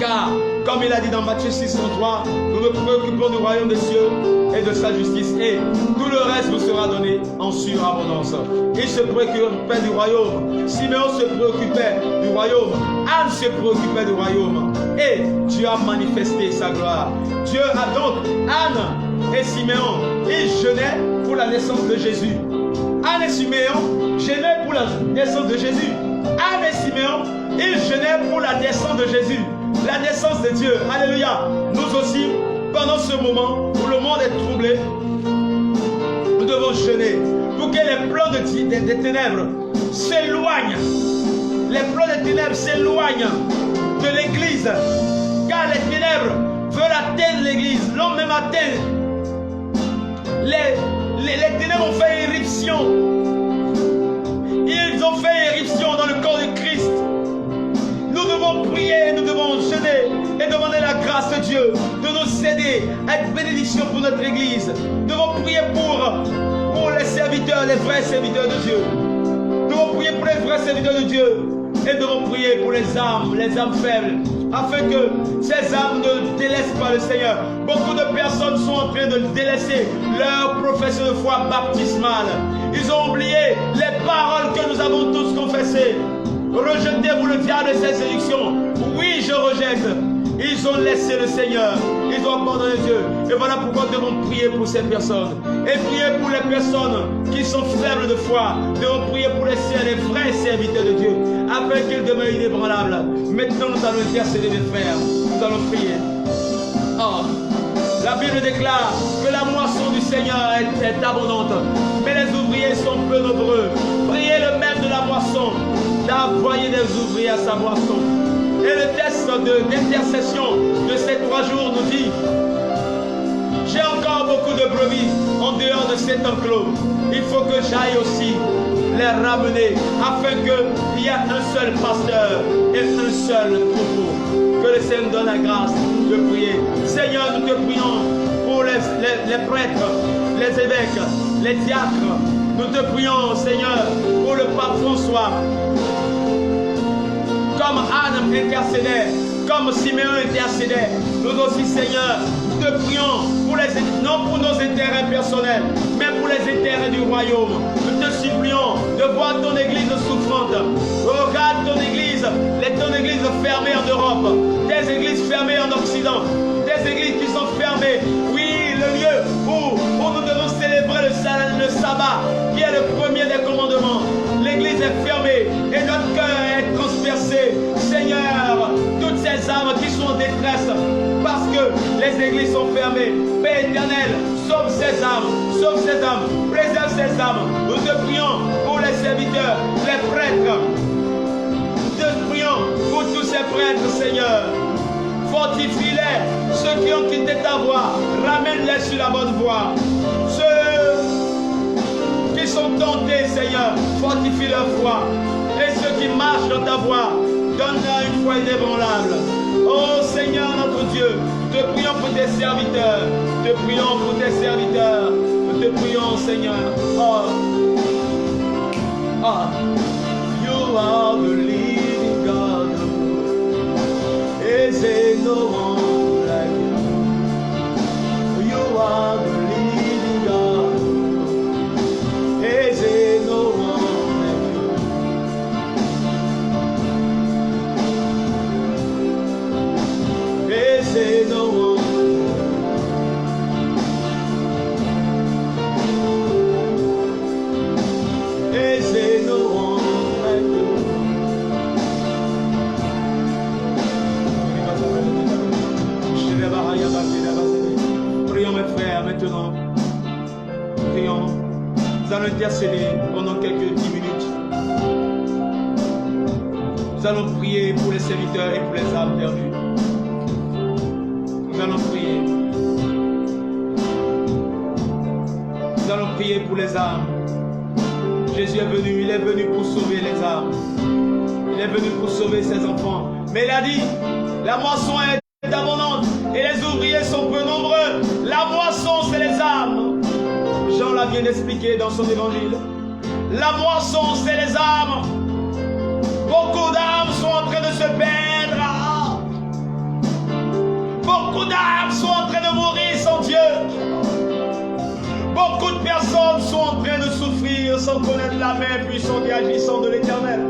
Car, comme il a dit dans Matthieu 6:33, nous nous préoccupons du royaume des cieux et de sa justice. Et tout le reste vous sera donné en surabondance. Il se préoccupait du royaume. Siméon se préoccupait du royaume. Anne se préoccupait du royaume. Et Dieu a manifesté sa gloire. Dieu a donc, Anne et Siméon, ils jeûnaient pour la naissance de Jésus. Anne et Siméon jeûnaient pour la naissance de Jésus. Anne et Siméon, ils jeûnaient pour la naissance de Jésus. La naissance de Dieu. Alléluia. Nous aussi, pendant ce moment où le monde est troublé, nous devons jeûner pour que les plans des ténèbres s'éloignent. Les plans des ténèbres s'éloignent de l'église. Car les ténèbres veulent atteindre l'église. L'ont même atteint. Les ténèbres ont fait éruption. Ils ont fait éruption dans le corps de Christ. Nous devons prier, nous devons jeûner et demander la grâce de Dieu de nous aider à être bénédiction pour notre église. Nous devons prier pour les serviteurs, les vrais serviteurs de Dieu. Nous devons prier pour les vrais serviteurs de Dieu. Et nous devons prier pour les âmes faibles, afin que ces âmes ne délaissent pas le Seigneur. Beaucoup de personnes sont en train de délaisser leur profession de foi baptismale. Ils ont oublié les paroles que nous avons tous confessées. Rejetez-vous le diable et ses séductions. Oui, je rejette. Ils ont laissé le Seigneur. Ils ont abandonné Dieu. Et voilà pourquoi nous devons prier pour ces personnes. Et prier pour les personnes qui sont faibles de foi. Nous devons prier pour les vrais serviteurs de Dieu, afin qu'ils demeurent inébranlables. Maintenant, nous allons intercéder, mes frères. Nous allons prier. Oh, la Bible déclare que la moisson du Seigneur est abondante, mais les ouvriers sont peu nombreux. Priez le maître de la moisson d'envoyer des ouvriers à sa moisson. Et le texte d'intercession de ces 3 jours nous dit: j'ai encore beaucoup de brebis en dehors de cet enclos. Il faut que j'aille aussi les ramener, afin qu'il y ait un seul pasteur et un seul troupeau. Que le Seigneur nous donne la grâce de prier. Seigneur, nous te prions pour les prêtres, les évêques, les diacres. Nous te prions, Seigneur, pour le pape François. Comme Anne intercédait, comme Siméon intercédait, nous aussi, Seigneur, te prions pour non pour nos intérêts personnels, mais pour les intérêts du royaume. Nous te supplions de voir ton église souffrante. Regarde ton église fermée en Europe, des églises fermées en Occident, des églises qui sont fermées. Oui, le lieu où nous devons célébrer le sabbat, qui est le premier des commandements. L'église est fermée et notre cœur est transpercé. Seigneur, toutes ces âmes qui sont en détresse parce que les églises sont fermées, Père éternel, sauve ces âmes, préserve ces âmes. Nous te prions pour les serviteurs, les prêtres. Nous te prions pour tous ces prêtres, Seigneur. Fortifie-les, ceux qui ont quitté ta voie, ramène-les sur la bonne voie. ceux qui sont tentés, Seigneur, fortifie leur foi. Et ceux qui marchent dans ta voie, donne-leur une foi inébranlable. Oh Seigneur notre Dieu, te prions pour tes serviteurs. Te prions pour tes serviteurs. Nous te prions, Seigneur. Oh. Oh. You are the living God. Is there no one like you? You are the living God. Is there no one like you? Is there no one? Is there no one like you? Prions mes frères maintenant. Prions. Nous allons intercéder pendant quelques 10 minutes. Nous allons prier pour les serviteurs et pour les âmes perdues. Nous allons prier. Nous allons prier pour les âmes. Jésus est venu, il est venu pour sauver les âmes. Il est venu pour sauver ses enfants. Mais il a dit, la moisson est abondante et les ouvriers sont peu nombreux. La moisson, c'est les âmes. Jean l'a bien expliqué dans son évangile. La moisson, c'est les âmes. Beaucoup d'âmes sont en train de se perdre. Beaucoup d'âmes sont en train de mourir sans Dieu. Beaucoup de personnes sont en train de souffrir sans connaître la main puissante et agissante de l'Éternel.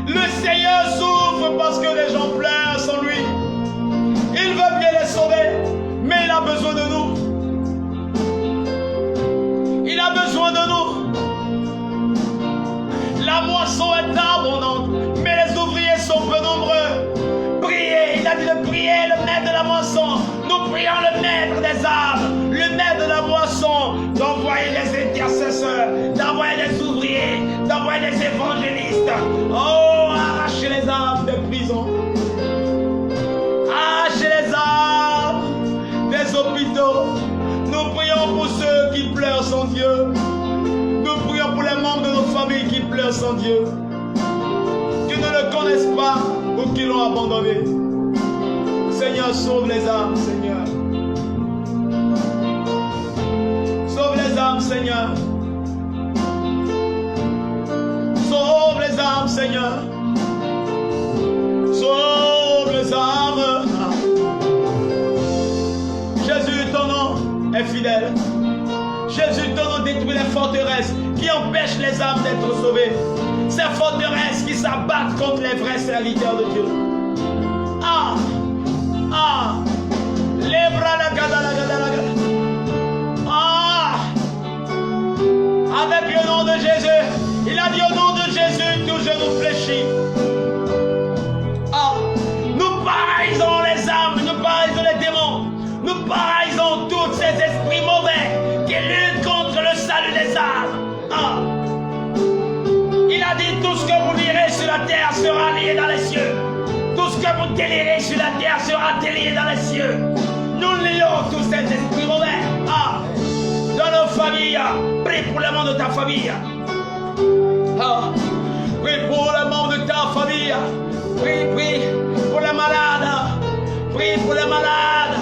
Le Seigneur souffre parce que les gens pleurent sans lui. Il veut bien les sauver, mais il a besoin de nous. Il a besoin de nous. La moisson est abondante, mais les ouvriers sont peu nombreux. Priez, il a dit de prier le maître de la moisson. Nous prions le maître des âmes, le maître de la moisson, d'envoyer des intercesseurs, d'envoyer des ouvriers, d'envoyer des évangélistes. Oh, arrachez les âmes des prisons. Arrachez les âmes des hôpitaux. Nous prions pour ceux qui pleurent sans Dieu. Nous prions pour les membres de nos familles qui pleurent sans Dieu, qui ne le connaissent pas ou qui l'ont abandonné. Seigneur, sauve les âmes, Seigneur. Sauve les âmes, Seigneur. Sauve les âmes, Seigneur. Sauve les âmes. Jésus, ton nom est fidèle. Jésus, ton nom détruit les forteresses qui empêchent les âmes d'être sauvées. Ces forteresses qui s'abattent contre les vrais serviteurs de Dieu. Avec le nom de Jésus, il a dit au nom de Jésus, tout genou fléchit. Nous paralysons les âmes, nous paralysons les démons, nous paralysons tous ces esprits mauvais qui luttent contre le salut des âmes. Il a dit tout ce que vous lirez sur la terre sera lié dans les cieux. Tout ce que vous délirez sur la terre sera délié dans les cieux. Nous lions tous ces esprits mauvais. Dans nos familles, prie pour les membres de ta famille. Prie pour les membres de ta famille. Prie pour les malades. Prie pour les malades.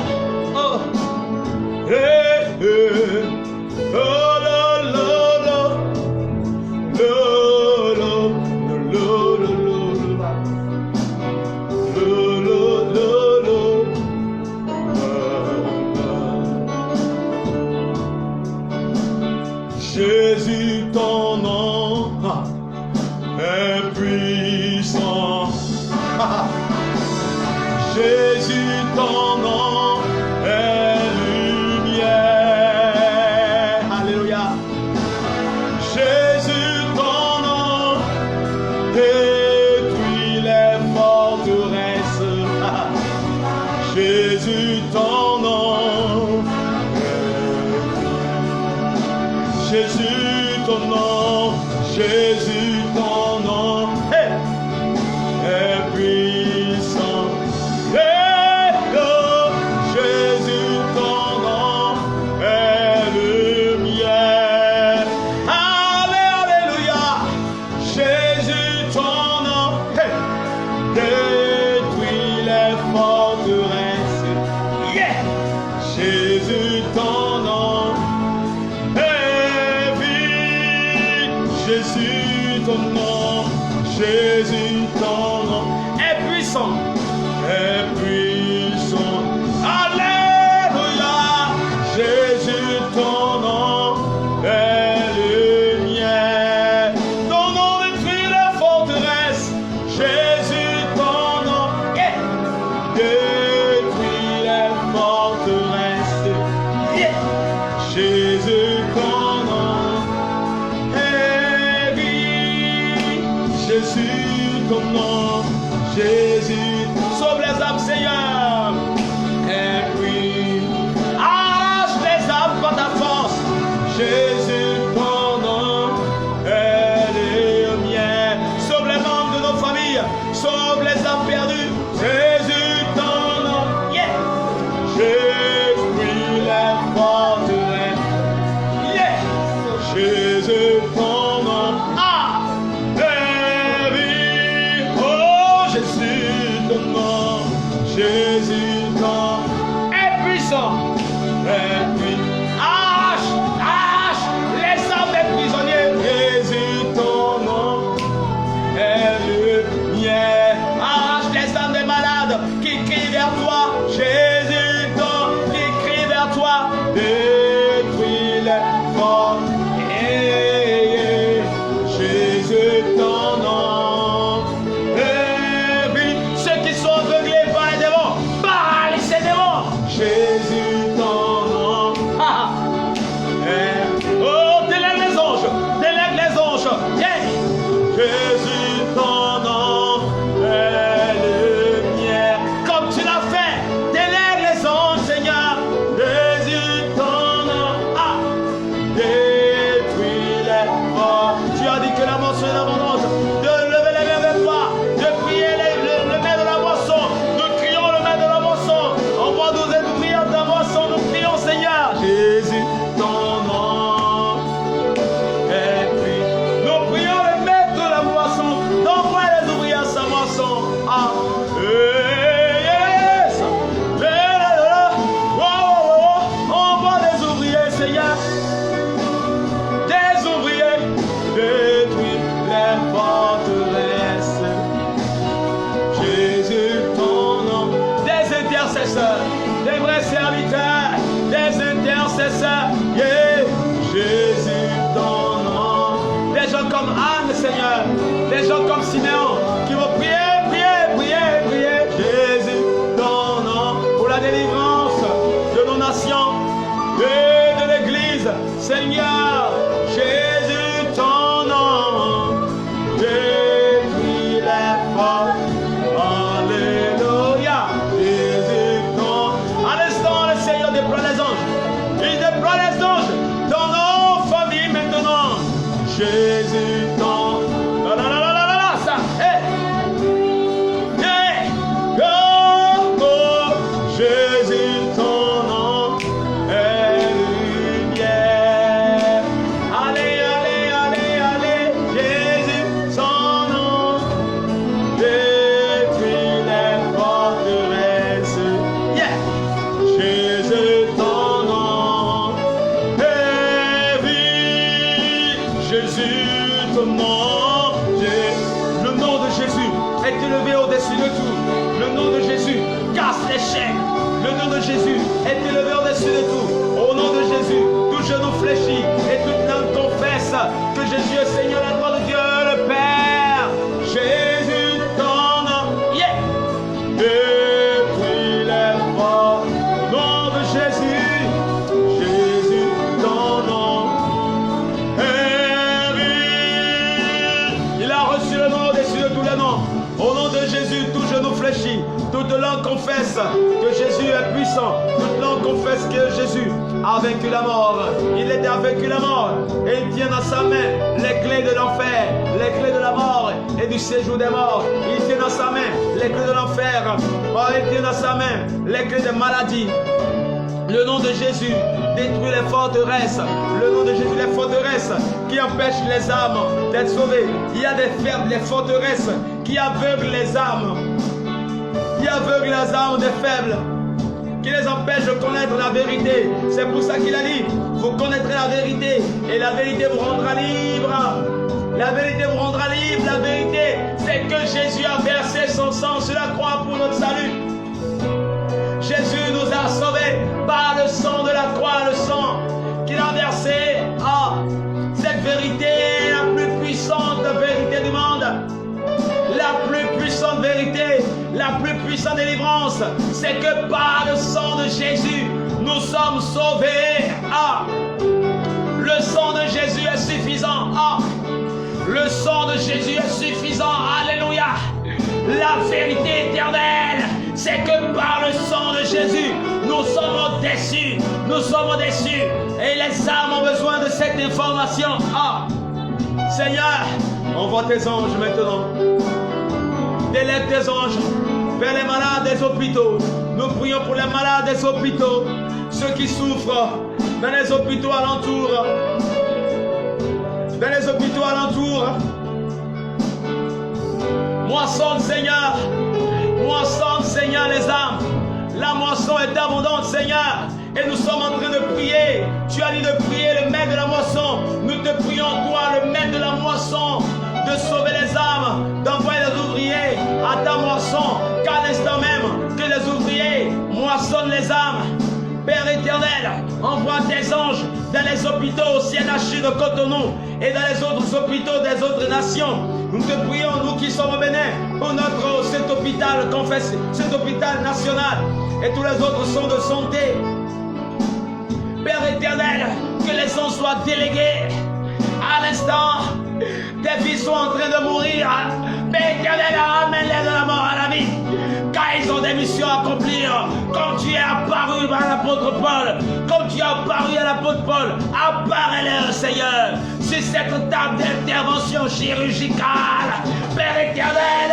Jésus, ton nom est puissant. Jésus, ton nom est lumière. Alléluia. Jésus, ton nom détruit les forteresses. Jésus, ton nom. Jésus, ton nom, Jésus, ton nom est puissant. Et le Jésus, ton nom, Jésus, ton nom est puissant. est puissant. Alléluia. Jésus, ton nom est le mien. Ton nom détruit les forteresses. Jésus, ton nom détruit les forteresses. Jésus, ton nom est vie. Jésus, ton nom, Jésus, Sauve les âmes, Seigneur. et puis Arrache les âmes par ta force. Jésus, ton nom est le mien. Sauve les membres de nos familles. Sauve les âmes perdues. Jésus, ton nom, détruit les forteresses. Jésus, ton nom, est vie. Oh, Jésus, ton nom, Jésus, ton est puissant. est puis Arrache les âmes des prisonniers. Jésus, ton nom est le mien. Arrache les âmes des malades qui crient vers toi. Jésus, ton qui crie vers toi. Détruis les forts. Jésus, ton nom est vie. Ceux qui sont aveuglés par les démons, parle ces démons. Jésus, ton nom Ah, est oh, délègue les anges. Délègue les anges. Yeah. Jésus, ton nom est le mien. Comme tu l'as fait, délègue les anges, Seigneur. Jésus, ton nom Ah, détruit les forts. tu as dit que la moisson est abondante. De lever les mains vers toi, de prier le maître de la moisson. Nous crions le maître de la moisson. Envoie-nous des ouvriers de ta moisson. Nous prions, Seigneur. Jésus, ton nom est puis Nous prions le maître de la moisson. D'envoie les ouvriers à sa moisson. Ah, yes. Envoie des ouvriers, Seigneur. Des ouvriers. détruit les forteresses. Jésus, ton nom Des intercesseurs. Des vrais serviteurs. Des intercesseurs. Yeah. Jésus, ton nom Des gens comme Anne, Seigneur. Des gens comme Siméon qui vont prier, prier, prier, prier. Jésus, ton nom Pour la délivrance de nos nations et de l'Église. Seigneur, Jésus, ton nom détruit les forts. Alléluia. Jésus, ton À l'instant, le Seigneur déploie les anges. Il déploie les anges dans nos familles maintenant. Jésus, ton La, la, la, la, la, la, la, ça. Hey. Hey. Oh, oh. Jésus, ton nom est lumière. Allez, allez, allez, allez. Jésus, son nom. Détruit les forteresses. Yeah. Jésus, ton nom est vie. Jésus, ton nom, Le nom de Jésus est élevé au-dessus de tout. Le nom de Jésus casse les chaînes. Le nom de Jésus est élevé au-dessus de tout. Au nom de Jésus, tout genou fléchit et toute langue confesse que Jésus est Seigneur à la droite de Dieu le Père. Jésus, ton nom. Yeah. détruit les forts. Nom de Jésus. Jésus, ton nom est vie. Il a reçu le nom au-dessus de tous les noms. Au nom de Jésus, tout genou fléchit. Toute langue confesse que Jésus est puissant. Toute langue confesse que Jésus a vaincu la mort. Il a vaincu la mort. Et il tient dans sa main les clés de l'enfer, les clés de la mort et du séjour des morts. Il tient dans sa main les clés de l'enfer. Il tient dans sa main les clés des maladies. Le nom de Jésus détruit les forteresses. Le nom de Jésus, les forteresses qui empêchent les âmes d'être sauvées. Il y a des forteresses qui aveuglent les âmes. Qui aveuglent les âmes des faibles. Qui les empêchent de connaître la vérité. C'est pour ça qu'il a dit, vous connaîtrez la vérité et la vérité vous rendra libre. La vérité vous rendra libre. La vérité, c'est que Jésus a versé son sang sur la croix pour notre salut. Jésus nous a sauvés par le sang de la croix, le sang qu'il a versé. Ah, cette vérité est la plus puissante vérité du monde. La plus puissante vérité, la plus puissante délivrance, c'est que par le sang de Jésus, nous sommes sauvés. Ah, le sang de Jésus est suffisant. Ah, le sang de Jésus est suffisant. Alléluia. La vérité éternelle, c'est que par le sang de Jésus, nous sommes au-dessus. Nous sommes au-dessus. Et les âmes ont besoin de cette information. Ah, Seigneur, envoie tes anges maintenant. Délègue tes anges vers les malades des hôpitaux. Nous prions pour les malades des hôpitaux, ceux qui souffrent dans les hôpitaux alentours. Dans les hôpitaux alentours. Moissonne, Seigneur. Moissonne, Seigneur, les âmes. La moisson est abondante, Seigneur. Et nous sommes en train de prier. Tu as dit de prier le maître de la moisson. Nous te prions, toi, le maître de la moisson, de sauver les âmes, d'envoyer les ouvriers à ta moisson, qu'à l'instant même que les ouvriers moissonnent les âmes. Père éternel, envoie tes anges dans les hôpitaux au CNHU de Cotonou et dans les autres hôpitaux des autres nations. Nous te prions, nous qui sommes au Bénin, pour cet hôpital confessé, cet hôpital national et tous les autres sont de santé. Père éternel, que les anges soient délégués à l'instant. Tes fils sont en train de mourir. Père éternel, ramène-les de la mort à la vie. Car ils ont des missions à accomplir. Comme tu es apparu à l'apôtre Paul, comme tu es apparu à l'apôtre Paul, apparaît-leur, Seigneur, sur cette table d'intervention chirurgicale. Père éternel,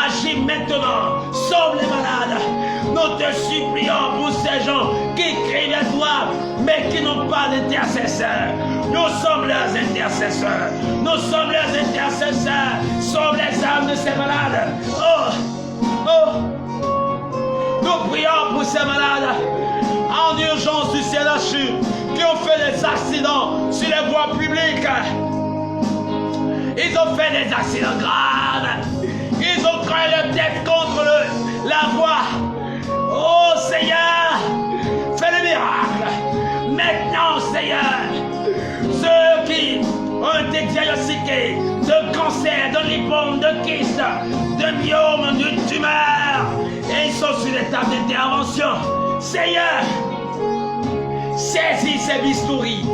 agis maintenant. Sauve les malades. Nous te supplions pour ces gens qui crient à toi, mais qui n'ont pas d'intercesseur. Nous sommes leurs intercesseurs. Nous sommes leurs intercesseurs. Sauve les âmes de ces malades. Oh, oh. Nous prions pour ces malades en urgence du CNHU qui ont fait des accidents sur les voies publiques. Ils ont fait des accidents graves. Ils ont créé leur tête contre la voie. Oh Seigneur, fais le miracle. Maintenant, Seigneur, ceux qui ont été diagnostiqués de cancer, de lipome, de kyste, de myome, de tumeur, et ils sont sur les tables d'intervention. Seigneur, saisis ces bistouris,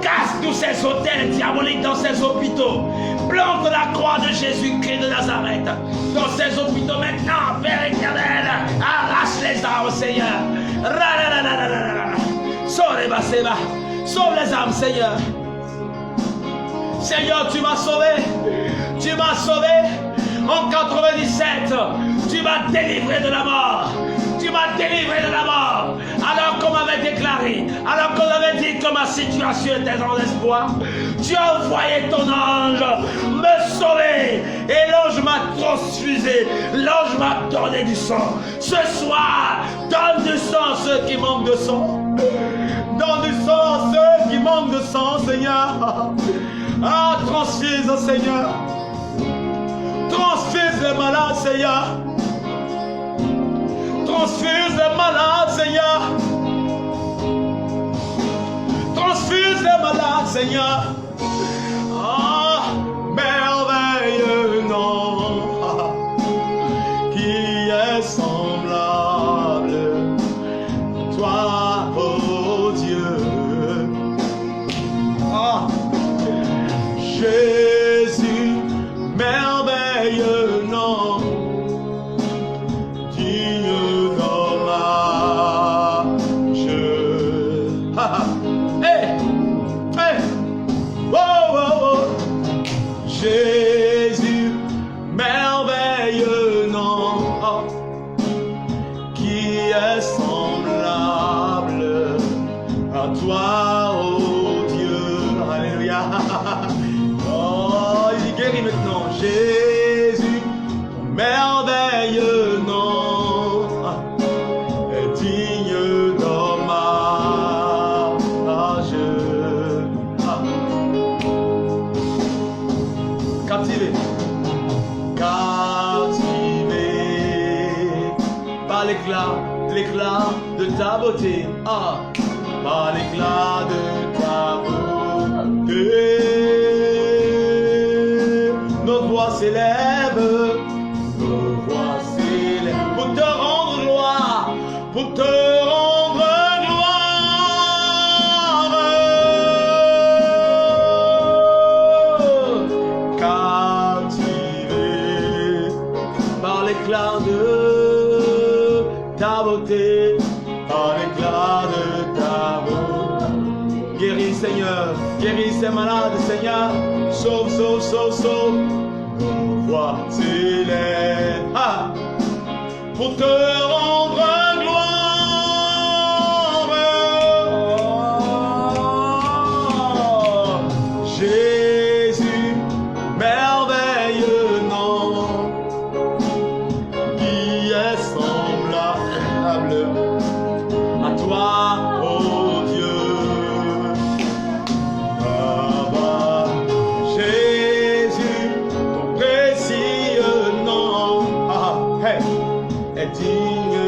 casse tous ces hôtels diaboliques dans ces hôpitaux, plante la croix de Jésus-Christ de Nazareth dans ces hôpitaux maintenant, Père éternel, arrache les âmes, Seigneur. Sauve les âmes, Seigneur. Seigneur, tu m'as sauvé. Tu m'as sauvé en 97. Tu m'as délivré de la mort. Tu m'as délivré de la mort. Alors qu'on m'avait déclaré, alors qu'on avait dit que ma situation était dans l'espoir, tu as envoyé ton ange me sauver. Et l'ange m'a transfusé. L'ange m'a donné du sang. Ce soir, donne du sang à ceux qui manquent de sang. Donne du sang à ceux qui manquent de sang, Seigneur. Ah, transfuse, Seigneur. Transfuse les malades, Seigneur. Transfuse les malades, Seigneur. Transfuse les malades, Seigneur. Ah, merveilleux nom qui est semblable à toi, oh Dieu. Ah, Jésus, merveilleux nom. Jésus, merveilleux nom, qui est semblable à toi, oh Dieu. Alléluia. Oh, il guérit maintenant. Jésus, merveilleux nom, est digne d'hommage. captivé, captivé par l'éclat de ta beauté, par l'éclat de ta beauté. Nos voix s'élèvent, pour te rendre gloire, pour te rendre gloire. Captivé par l'éclat de ta beauté, par l'éclat de ta beauté. Guéris, Seigneur, guéris ces malades, Seigneur. Sauve, sauve, sauve, sauve. Nos voix s'élèvent pour te rendre gloire. Jésus, merveilleux nom, qui est semblable à toi, ô Dieu. Baba, Jésus, ton précieux nom est digne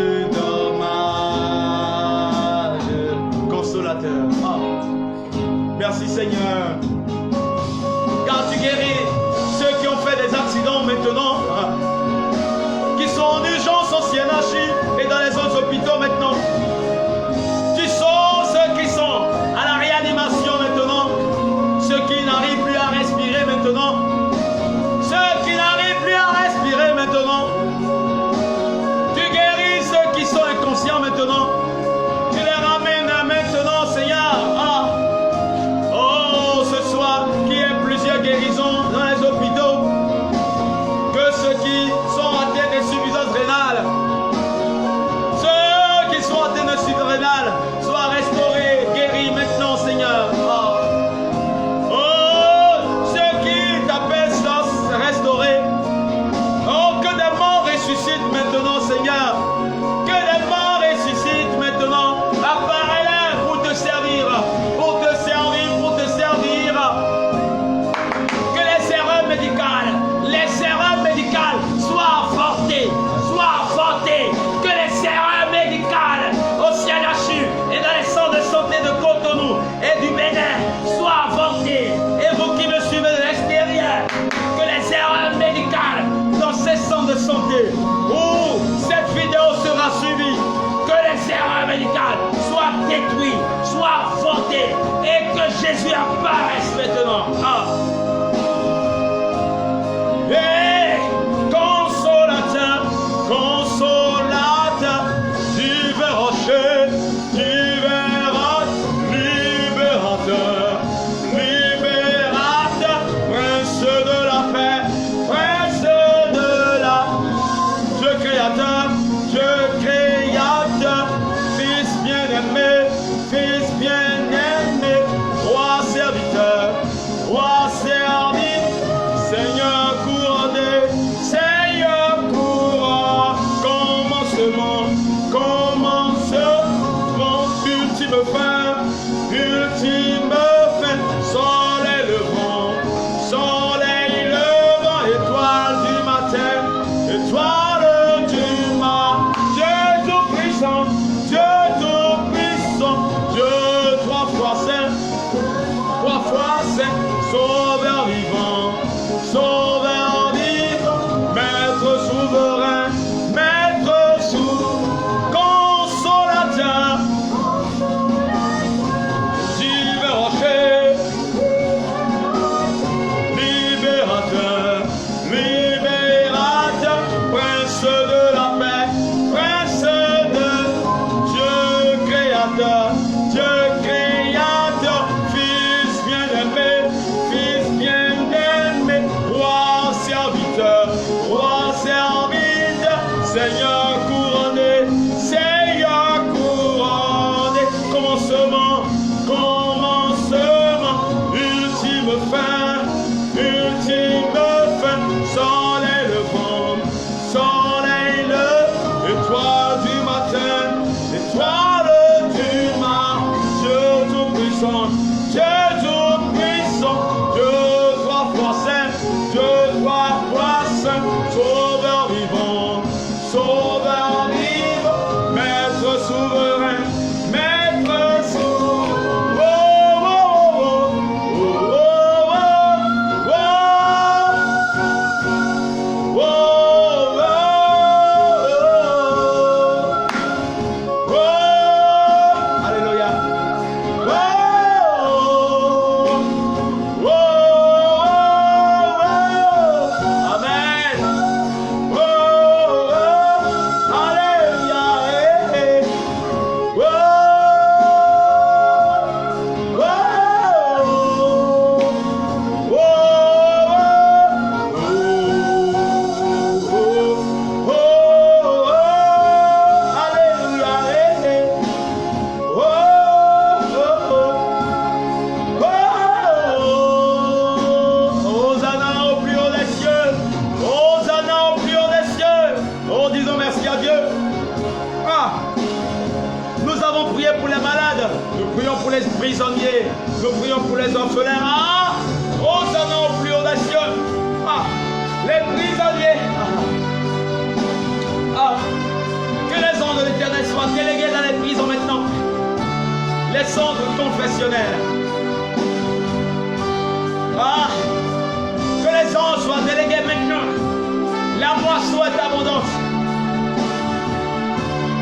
La moisson est abondante.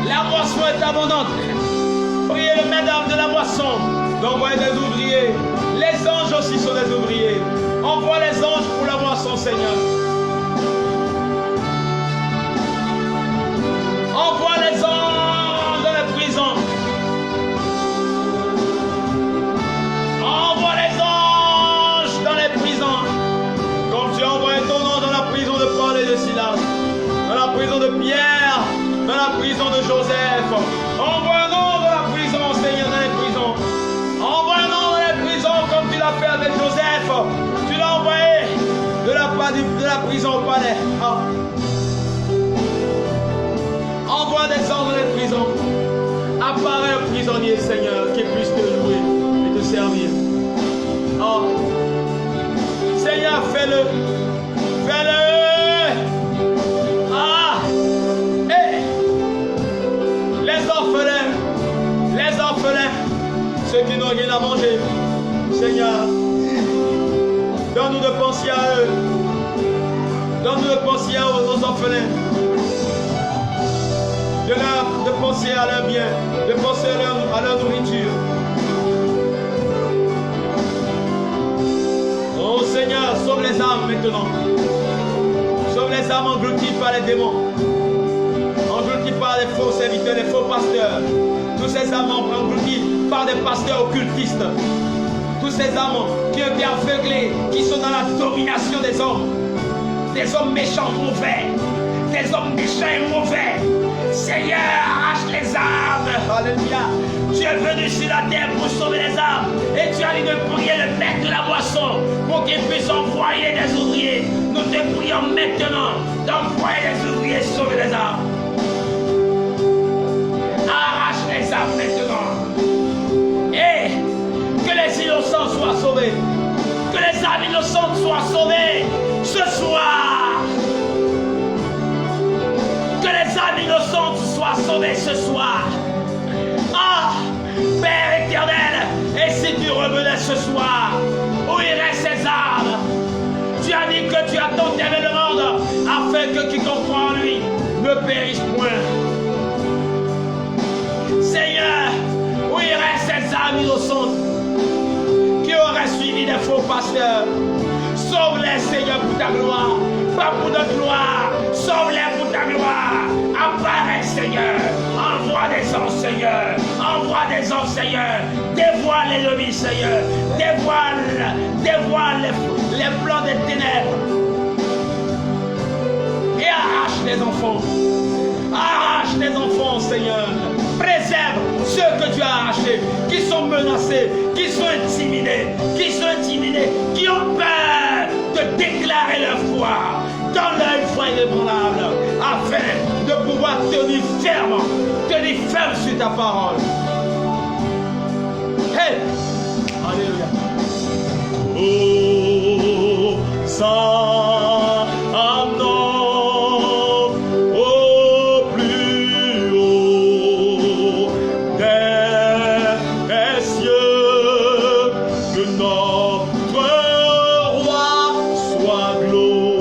La moisson est abondante. Priez le mesdames de la moisson d'envoyer des ouvriers. Les anges aussi sont des ouvriers. Envoie les anges pour la moisson, Seigneur. Envoie les anges dans les prisons. Envoie les anges dans les prisons. Comme tu as envoyé ton ange dans la prison de Paul et de Silas, dans la prison de Pierre, dans la prison de Joseph. Envoie un ange dans la prison, Seigneur, dans les prisons. Envoie un ange dans les prisons comme tu l'as fait avec Joseph. Tu l'as envoyé de la prison au palais. Ah. Envoie des anges dans les prisons. Apparaît un prisonnier, Seigneur, qui puisse te louer et te servir. Oh. Seigneur, fais-le. Fais-le. Ah. Hey. Les orphelins, ceux qui n'ont rien à manger. Seigneur, donne-nous de penser à eux. Donne-nous de penser aux orphelins. De penser à leur bien, de penser à leur nourriture. Oh Seigneur, sauve les âmes maintenant. Sauve les âmes englouties par les démons, englouties par les faux serviteurs, les faux pasteurs. Tous ces âmes englouties par des pasteurs occultistes. Tous ces âmes qui ont été aveuglés, qui sont dans la domination des hommes méchants, mauvais, des hommes méchants et mauvais. Seigneur, arrache les âmes. Alléluia. Tu es venu sur la terre pour sauver les âmes. Et tu as dit de prier le maître de la moisson pour qu'il puisse envoyer des ouvriers. Nous te prions maintenant d'envoyer des ouvriers sauver les âmes. Arrache les âmes maintenant. Et que les innocents soient sauvés. Que les âmes innocentes soient sauvées ce soir. Que les âmes innocentes soient sauvées ce soir. Ah, Père éternel, et si tu revenais ce soir, où iraient ces âmes? Tu as dit que tu as tant aimé le monde, afin que quiconque croit en lui ne périsse point. Seigneur, où iraient ces âmes innocentes qui auraient suivi des faux pasteurs? Sauve-les, Seigneur, pour ta gloire, pas pour notre gloire. Sauve-les pour ta gloire. Apparaît, Seigneur. Envoie des anges, Seigneur. Envoie des anges, Seigneur. Dévoile l'ennemi, Seigneur. Dévoile les plans des ténèbres. Et arrache les enfants. Arrache les enfants, Seigneur. Préserve ceux que tu as arrachés, qui sont menacés, qui sont intimidés, qui ont peur de déclarer leur foi. Donne-leur une foi inébranlable, afin de pouvoir tenir ferme sur ta parole. Hey! Alléluia. Oh, ça, non, au plus haut des cieux, que notre roi soit glorifié.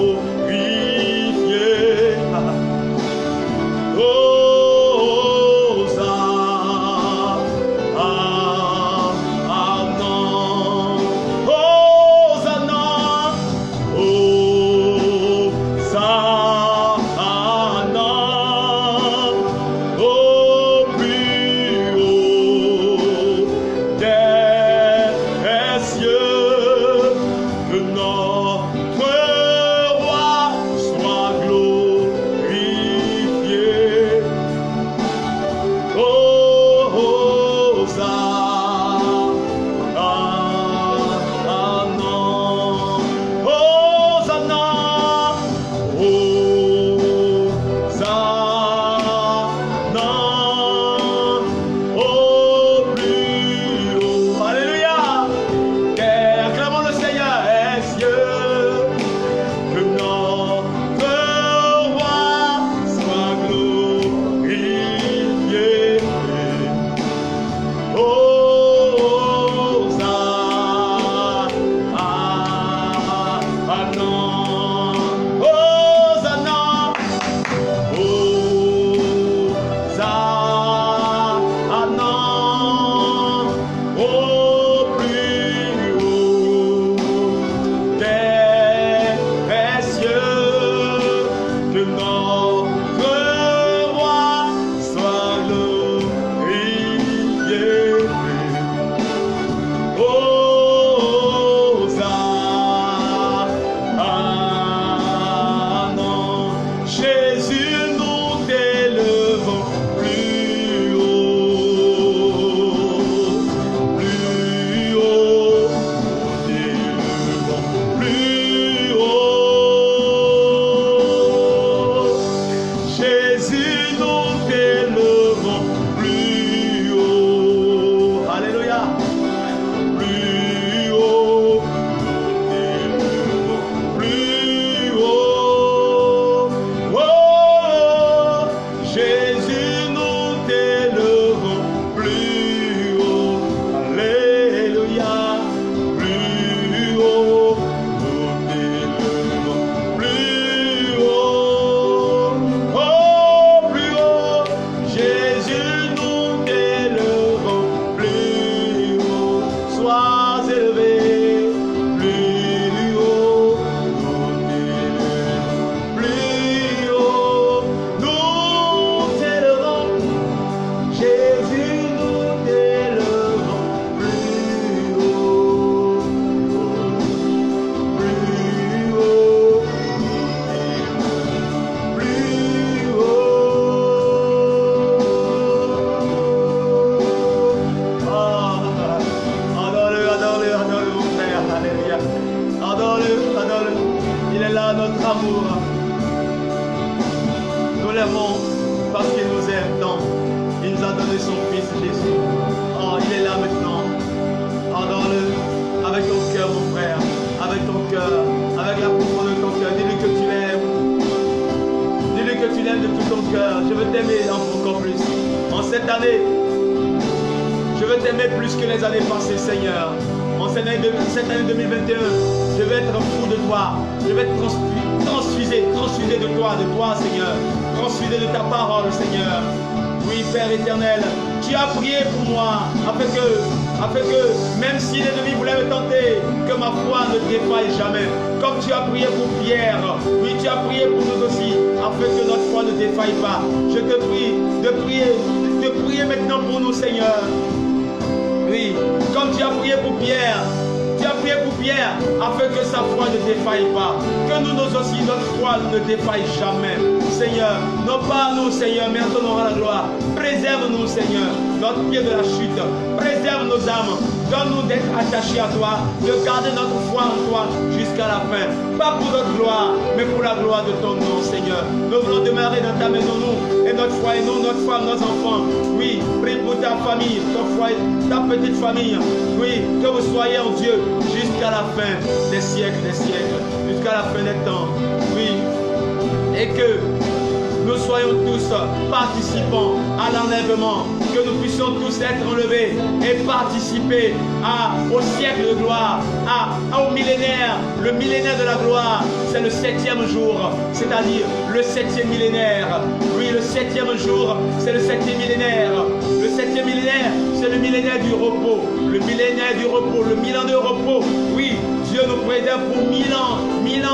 Il est là, notre amour. Nous l'aimons parce qu'il nous aime tant. Il nous a donné son Fils Jésus. Oh, il est là maintenant. Adore-le avec ton cœur, mon frère. Avec ton cœur, avec la profondeur de ton cœur. Dis-lui que tu l'aimes. Dis-lui que tu l'aimes de tout ton cœur. Je veux t'aimer encore plus. En cette année, je veux t'aimer plus que les années passées, Seigneur. En cette année 2021, je vais être fou de toi. Je vais être transfusé de toi, Seigneur. Transfusé de ta parole, Seigneur. Oui, Père éternel, tu as prié pour moi, afin que même si l'ennemi voulait me tenter, que ma foi ne défaille jamais. Comme tu as prié pour Pierre, oui, tu as prié pour nous aussi, afin que notre foi ne défaille pas. Je te prie de prier maintenant pour nous, Seigneur. Oui, comme tu as prié pour Pierre, afin que sa foi ne défaille pas. Que nous aussi, notre foi ne défaille jamais. Seigneur, non pas nous, Seigneur, mais à ton nom la gloire. Préserve-nous, Seigneur, notre pied de la chute. Préserve nos âmes. Donne-nous d'être attachés à toi, de garder notre foi en toi jusqu'à la fin. Pas pour notre gloire, mais pour la gloire de ton nom, Seigneur. Nous voulons demeurer dans ta maison, nous, et notre foi, et nous, notre femme, nos enfants. Oui, prie pour ta famille, ton foyer, ta petite famille. Oui, que vous soyez en Dieu jusqu'à la fin des siècles, jusqu'à la fin des temps. Oui, et que nous soyons tous participants à l'enlèvement, que nous puissions tous être enlevés et participer au siècle de gloire, au millénaire. Le millénaire de la gloire, c'est le 7e jour, c'est-à-dire le 7e millénaire. Oui, le 7e jour, c'est le 7e millénaire. Le 7e millénaire, c'est le millénaire du repos. Le millénaire du repos, le 1000 ans de repos. Oui, Dieu nous préserve pour 1000 ans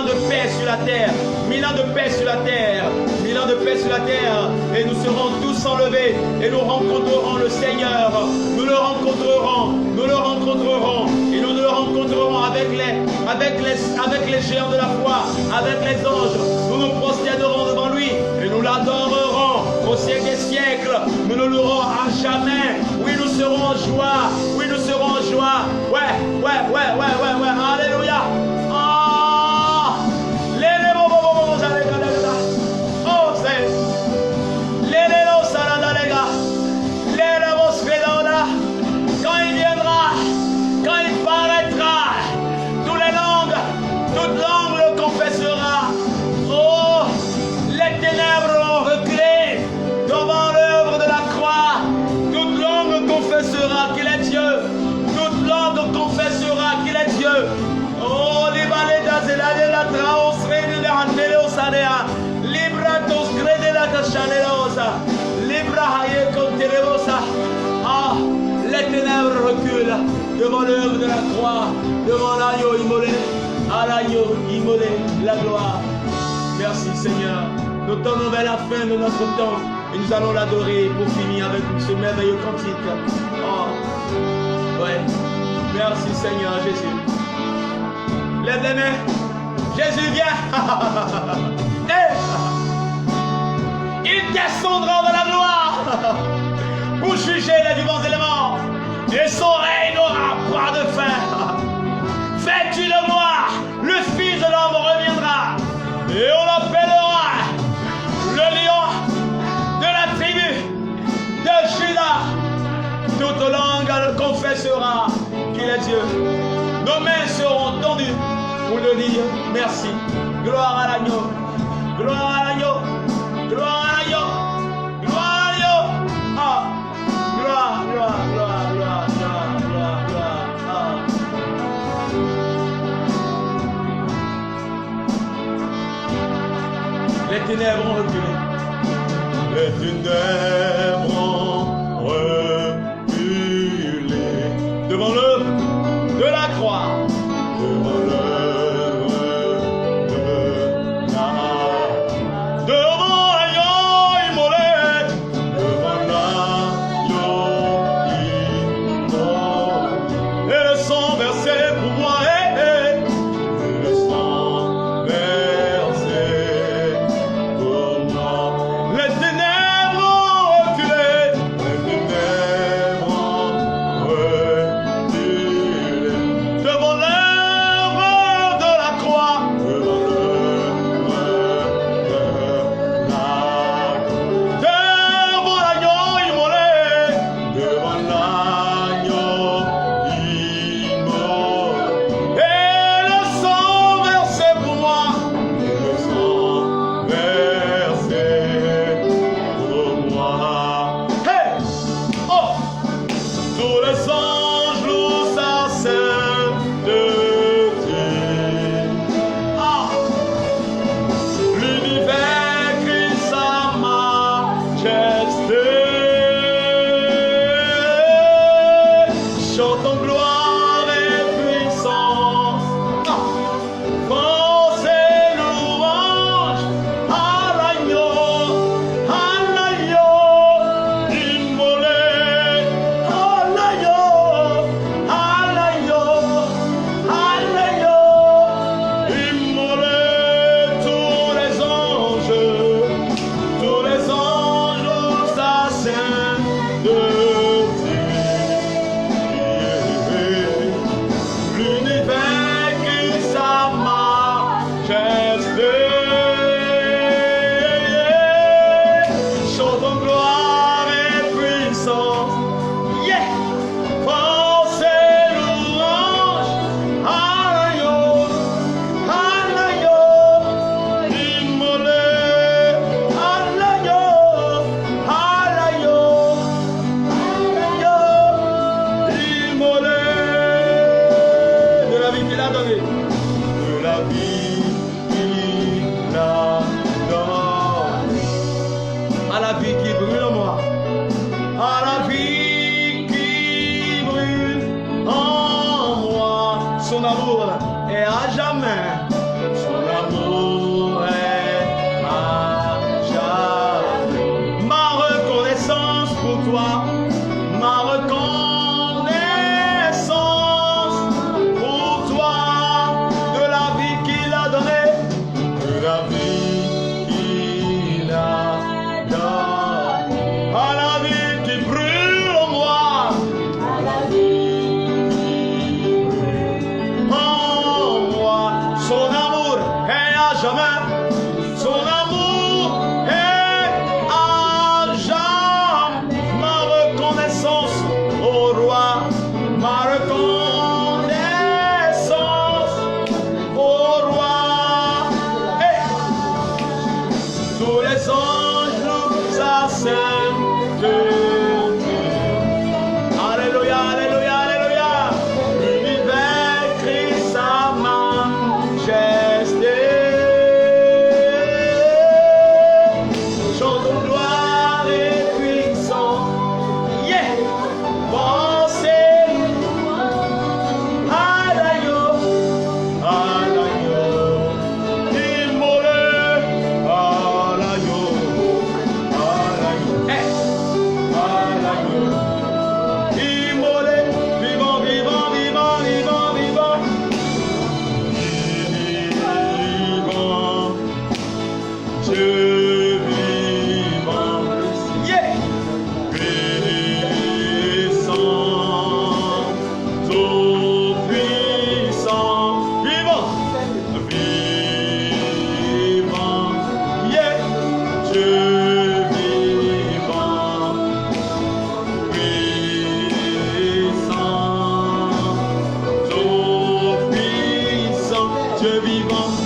de paix sur la terre. 1000 ans de paix sur la terre. 1000 ans de paix sur la terre. Et nous serons tous enlevés. Et nous rencontrerons le Seigneur. Nous le rencontrerons. Et nous le rencontrerons avec les géants de la foi. Avec les anges. Nous nous prosternerons devant lui. Et nous l'adorerons au siècle des siècles. Nous ne louerons à jamais. Oui, nous serons en joie. Oui, nous serons en joie. Ouais. Alléluia. Quand il viendra, quand il paraîtra, toute langue le confessera. Oh, les ténèbres l'ont reculé devant l'œuvre de la croix. Toute langue confessera qu'il est Dieu. Toute langue confessera qu'il est Dieu. Oh, libaledas et la traos rede la andelosarea. Libratos grede la cachalerosa. Librahaye conterevosa. Ah, les ténèbres reculent devant l'œuvre de la croix, devant l'agneau immolé, à l'agneau immolé, la gloire. Merci Seigneur. Nous tournons vers la fin de notre temps et nous allons l'adorer pour finir avec ce merveilleux cantique. Oh, ouais. Merci Seigneur Jésus. Lève les mains. Jésus vient. Il descendra dans la gloire pour juger les vivants et les morts. Et son règne n'aura pas de fin. Vêtu de gloire, le Fils de l'homme reviendra. Et on l'appellera le lion de la tribu de Juda. Toute langue le confessera qu'il est Dieu. Nos mains seront tendues pour le dire merci. Gloire à l'agneau. Gloire à l'agneau. Gloire à l'agneau. Gloire à l'agneau. Ah. Gloire. Ah. Les ténèbres ont reculé. Les ténèbres ont reculé Devant l'œuvre de la croix. devant l'œuvre de la Devant l'agneau immolé. devant l'agneau immolé. Et le sang versé pour moi. Et le sang versé pour moi. Les ténèbres ont reculé. Les ténèbres ont reculé Devant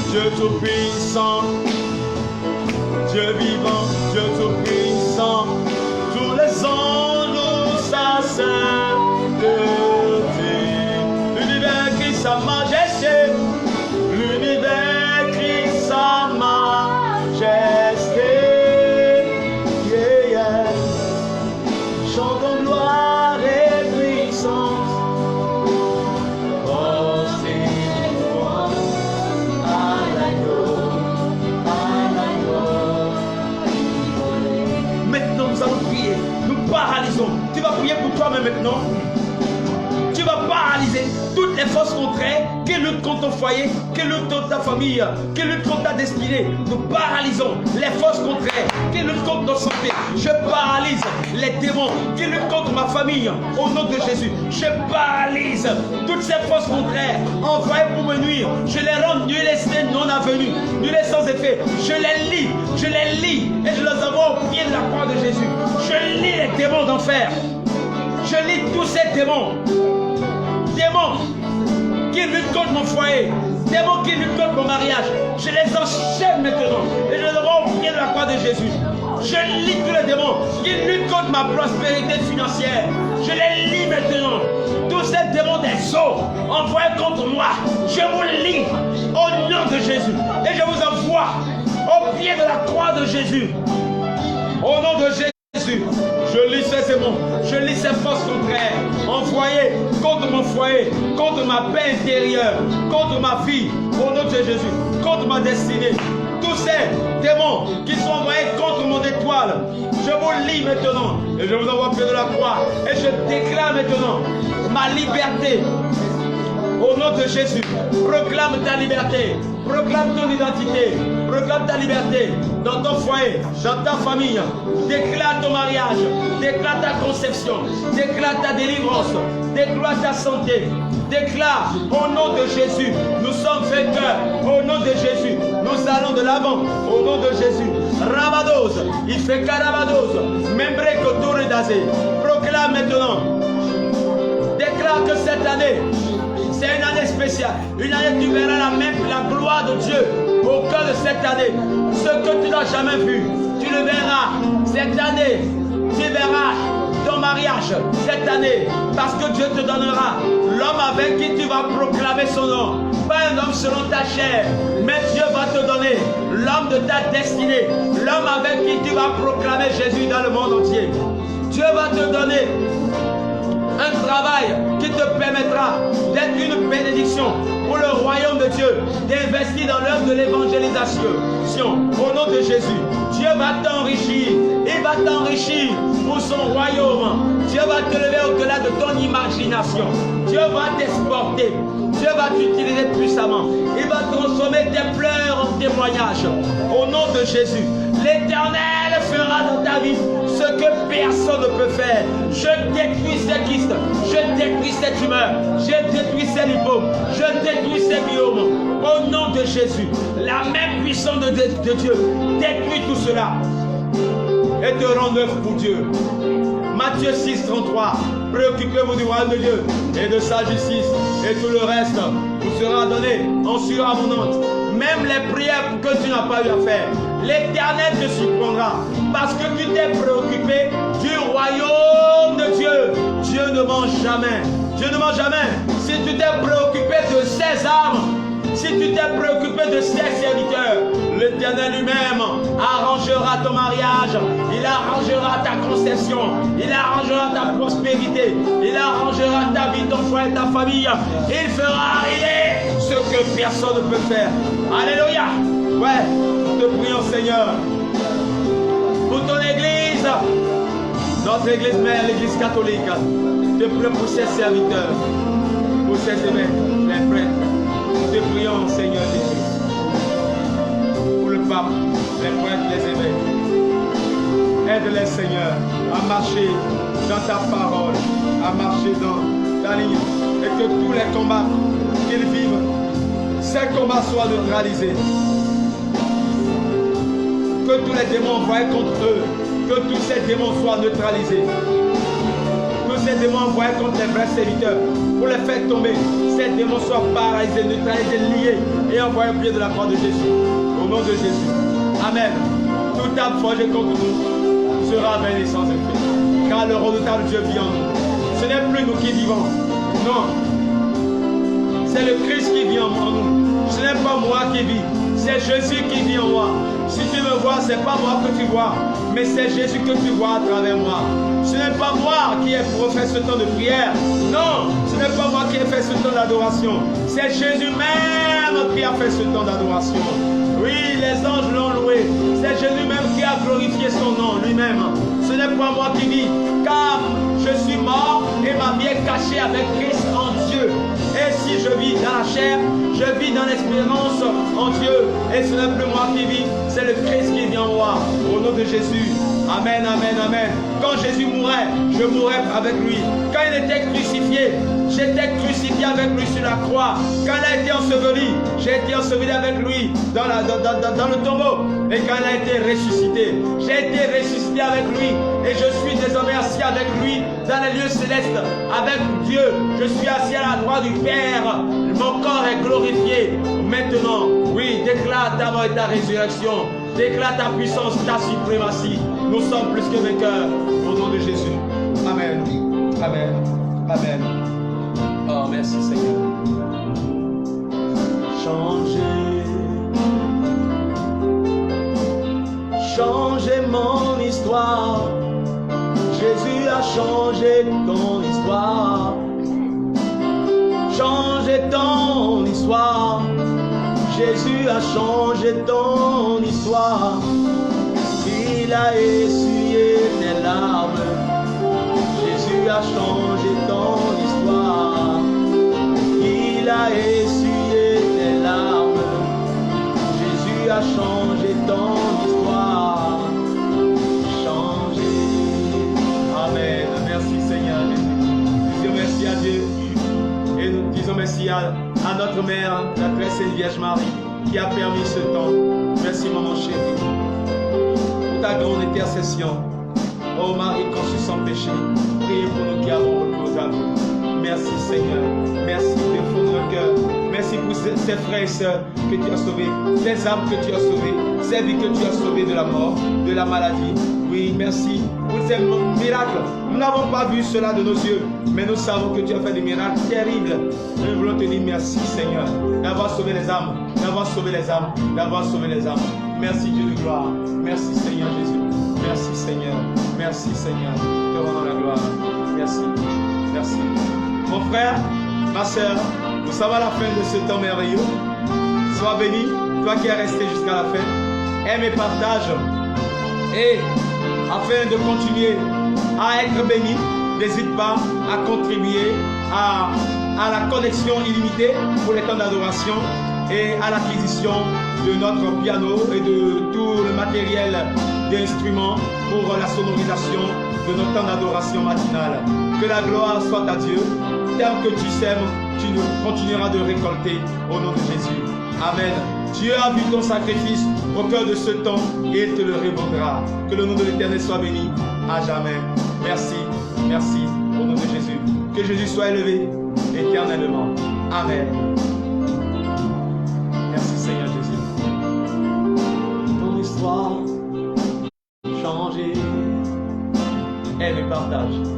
Dieu tout-puissant, Dieu vivant, Dieu tout-puissant, tous les anges louent sa sainteté. L'univers crie sa majesté, l'univers crie sa majesté. Yeah, yeah. Chantons gloire et puissance. Oh, c'est toi, à l'agneau, à l'agneau. Maintenant, nous allons prier. Nous paralysons. Tu vas prier pour toi-même maintenant. Tu vas paralyser toutes les forces contraires qui luttent contre ton foyer, qui luttent contre ta famille, qui luttent contre ta destinée. Nous paralysons les forces contraires qui luttent contre notre santé. Je paralyse les démons qui luttent contre ma famille au nom de Jésus. Je paralyse toutes ces forces contraires envoyées pour me nuire. Je les rends nulles et non avenues, nulles et sans effet. Je les lis et je les envoie au pied de la croix de Jésus. Je lis les démons d'enfer. Je lis tous ces démons. Démons qui luttent contre mon foyer, démons qui luttent contre mon mariage, je les enchaîne maintenant et je les envoie au pied de la croix de Jésus. Je lis tous les démons qui luttent contre ma prospérité financière. Je les lis maintenant. Tous ces démons des eaux envoyés contre moi, je vous lis au nom de Jésus et je vous envoie au pied de la croix de Jésus. Au nom de Jésus. Je lis ces démons, je lis ces forces contraires envoyées contre mon foyer, contre ma paix intérieure, contre ma vie, au nom de Jésus, contre ma destinée. Tous ces démons qui sont envoyés contre mon étoile, je vous lis maintenant et je vous envoie au pied de la croix et je déclare maintenant ma liberté. Au nom de Jésus, proclame ta liberté, proclame ton identité, proclame ta liberté dans ton foyer, dans ta famille. Déclare ton mariage, déclare ta conception, déclare ta délivrance, déclare ta santé. Déclare au nom de Jésus, nous sommes vainqueurs. Au nom de Jésus, nous allons de l'avant. Au nom de Jésus, Rabados, il fait Carabados, Membre Kotore Dazé. Proclame maintenant, déclare que cette année, c'est une année spéciale. Une année où tu verras la gloire de Dieu au cœur de cette année. Ce que tu n'as jamais vu, tu le verras. Cette année, tu verras ton mariage. Cette année, parce que Dieu te donnera l'homme avec qui tu vas proclamer son nom. Pas un homme selon ta chair, mais Dieu va te donner l'homme de ta destinée. L'homme avec qui tu vas proclamer Jésus dans le monde entier. Dieu va te donner un travail qui te permettra d'être une bénédiction pour le royaume de Dieu, d'investir dans l'œuvre de l'évangélisation. Au nom de Jésus, Dieu va t'enrichir. Il va t'enrichir pour son royaume. Dieu va te lever au-delà de ton imagination. Dieu va t'exporter. Dieu va t'utiliser puissamment. Il va transformer tes pleurs en témoignages. Au nom de Jésus, l'Éternel fera dans ta vie ce que personne ne peut faire. Je détruis ces kystes, je détruis cette tumeur, je détruis ces lipomes, je détruis ces biomes. Au nom de Jésus, la même puissance de Dieu détruit tout cela et te rend neuf pour Dieu. Matthieu 6, 33. Préoccupez-vous du royaume de Dieu et de sa justice, et tout le reste vous sera donné en surabondance. Même les prières que tu n'as pas eu à faire, l'Éternel te surprendra parce que tu t'es préoccupé du royaume de Dieu. Dieu ne ment jamais. Dieu ne ment jamais. Si tu t'es préoccupé de ses âmes, si tu t'es préoccupé de ses serviteurs, l'Éternel lui-même arrangera ton mariage, il arrangera ta conception, il arrangera ta prospérité, il arrangera ta vie, ton foyer, ta famille. Il fera arriver ce que personne ne peut faire. Alléluia. Ouais, nous te prions Seigneur pour ton église, notre église mère, l'église catholique. Te prie pour ses serviteurs, pour ses évêques, les prêtres. Nous te prions, Seigneur Jésus, pour le pape, les prêtres, les évêques. Aide-les, Seigneur, à marcher dans ta parole, à marcher dans ta ligne, et que tous les combats qu'ils vivent, ces combats soient neutralisés. Que tous les démons envoyés contre eux, que tous ces démons soient neutralisés. Que ces démons envoyés contre les vrais serviteurs, pour les faire tomber, ces démons soient paralysés, neutralisés, liés et envoyés au pied de la croix de Jésus. Au nom de Jésus. Amen. Toute âme forgée contre nous sera bénie sans effet. Car le redoutable Dieu vit en nous. Ce n'est plus nous qui vivons. Non. C'est le Christ qui vit en nous. Ce n'est pas moi qui vis. C'est Jésus qui vit en moi. Si tu me vois, ce n'est pas moi que tu vois, mais c'est Jésus que tu vois à travers moi. Ce n'est pas moi qui ai fait ce temps de prière. Non, ce n'est pas moi qui ai fait ce temps d'adoration. C'est Jésus même qui a fait ce temps d'adoration. Oui, les anges l'ont loué. C'est Jésus même qui a glorifié son nom lui-même. Ce n'est pas moi qui vis, car je suis mort et ma vie est cachée avec Christ en Dieu. Et si je vis dans la chair, je vis dans l'espérance en Dieu. Et ce n'est plus moi qui vis, c'est le Christ qui vit en moi. Au nom de Jésus. Amen, amen, amen. Quand Jésus mourait, je mourrais avec lui. Quand il était crucifié, j'étais crucifié avec lui sur la croix. Quand il a été enseveli, j'ai été enseveli avec lui dans le tombeau. Et quand il a été ressuscité, j'ai été ressuscité avec lui. Et je suis désormais assis avec lui dans les lieux célestes, avec Dieu. Je suis assis à la droite du Père. Mon corps est glorifié. Maintenant, oui, déclare ta mort et ta résurrection. Déclare ta puissance, ta suprématie. Nous sommes plus que vainqueurs au nom de Jésus. Amen. Amen. Amen. Oh, merci Seigneur. Changer. Changer mon histoire. Jésus a changé ton histoire. Changer ton histoire. Jésus a changé ton histoire. Il a essuyé tes larmes. Jésus a changé ton histoire. Il a essuyé tes larmes. Jésus a changé ton histoire. Changé. Amen. Merci Seigneur Jésus. Disons merci à Dieu. Et nous disons merci à notre mère, la très sainte Vierge Marie, qui a permis ce temps. Merci maman chérie. Pour ta grande intercession. Oh Marie conçue sans péché, priez pour nous qui avons recours à vous. Merci Seigneur. Merci de fond de notre cœur. Merci pour ces frères et sœurs que tu as sauvés, ces âmes que tu as sauvées, ces vies que tu as sauvées de la mort, de la maladie. Oui, merci pour ces miracles. Nous n'avons pas vu cela de nos yeux, mais nous savons que tu as fait des miracles terribles. Nous voulons te dire merci Seigneur d'avoir sauvé les âmes, d'avoir sauvé les âmes, d'avoir sauvé les âmes. Merci Dieu de gloire. Merci Seigneur Jésus. Merci Seigneur. Merci Seigneur. Te rendons la gloire. Merci. Merci. Mon frère, ma soeur, nous sommes à la fin de ce temps merveilleux. Sois béni, toi qui es resté jusqu'à la fin. Aime et partage. Et afin de continuer à être béni, n'hésite pas à contribuer à la connexion illimitée pour les temps d'adoration et à l'acquisition de notre piano et de tout le matériel d'instruments pour la sonorisation de notre temps d'adoration matinale. Que la gloire soit à Dieu. Tel que tu sèmes, tu continueras de récolter au nom de Jésus. Amen. Dieu a vu ton sacrifice au cœur de ce temps et il te le répondra. Que le nom de l'Éternel soit béni à jamais. Merci, merci au nom de Jésus. Que Jésus soit élevé éternellement. Amen. Merci Seigneur Jésus. Ton histoire changée. Aime et partage.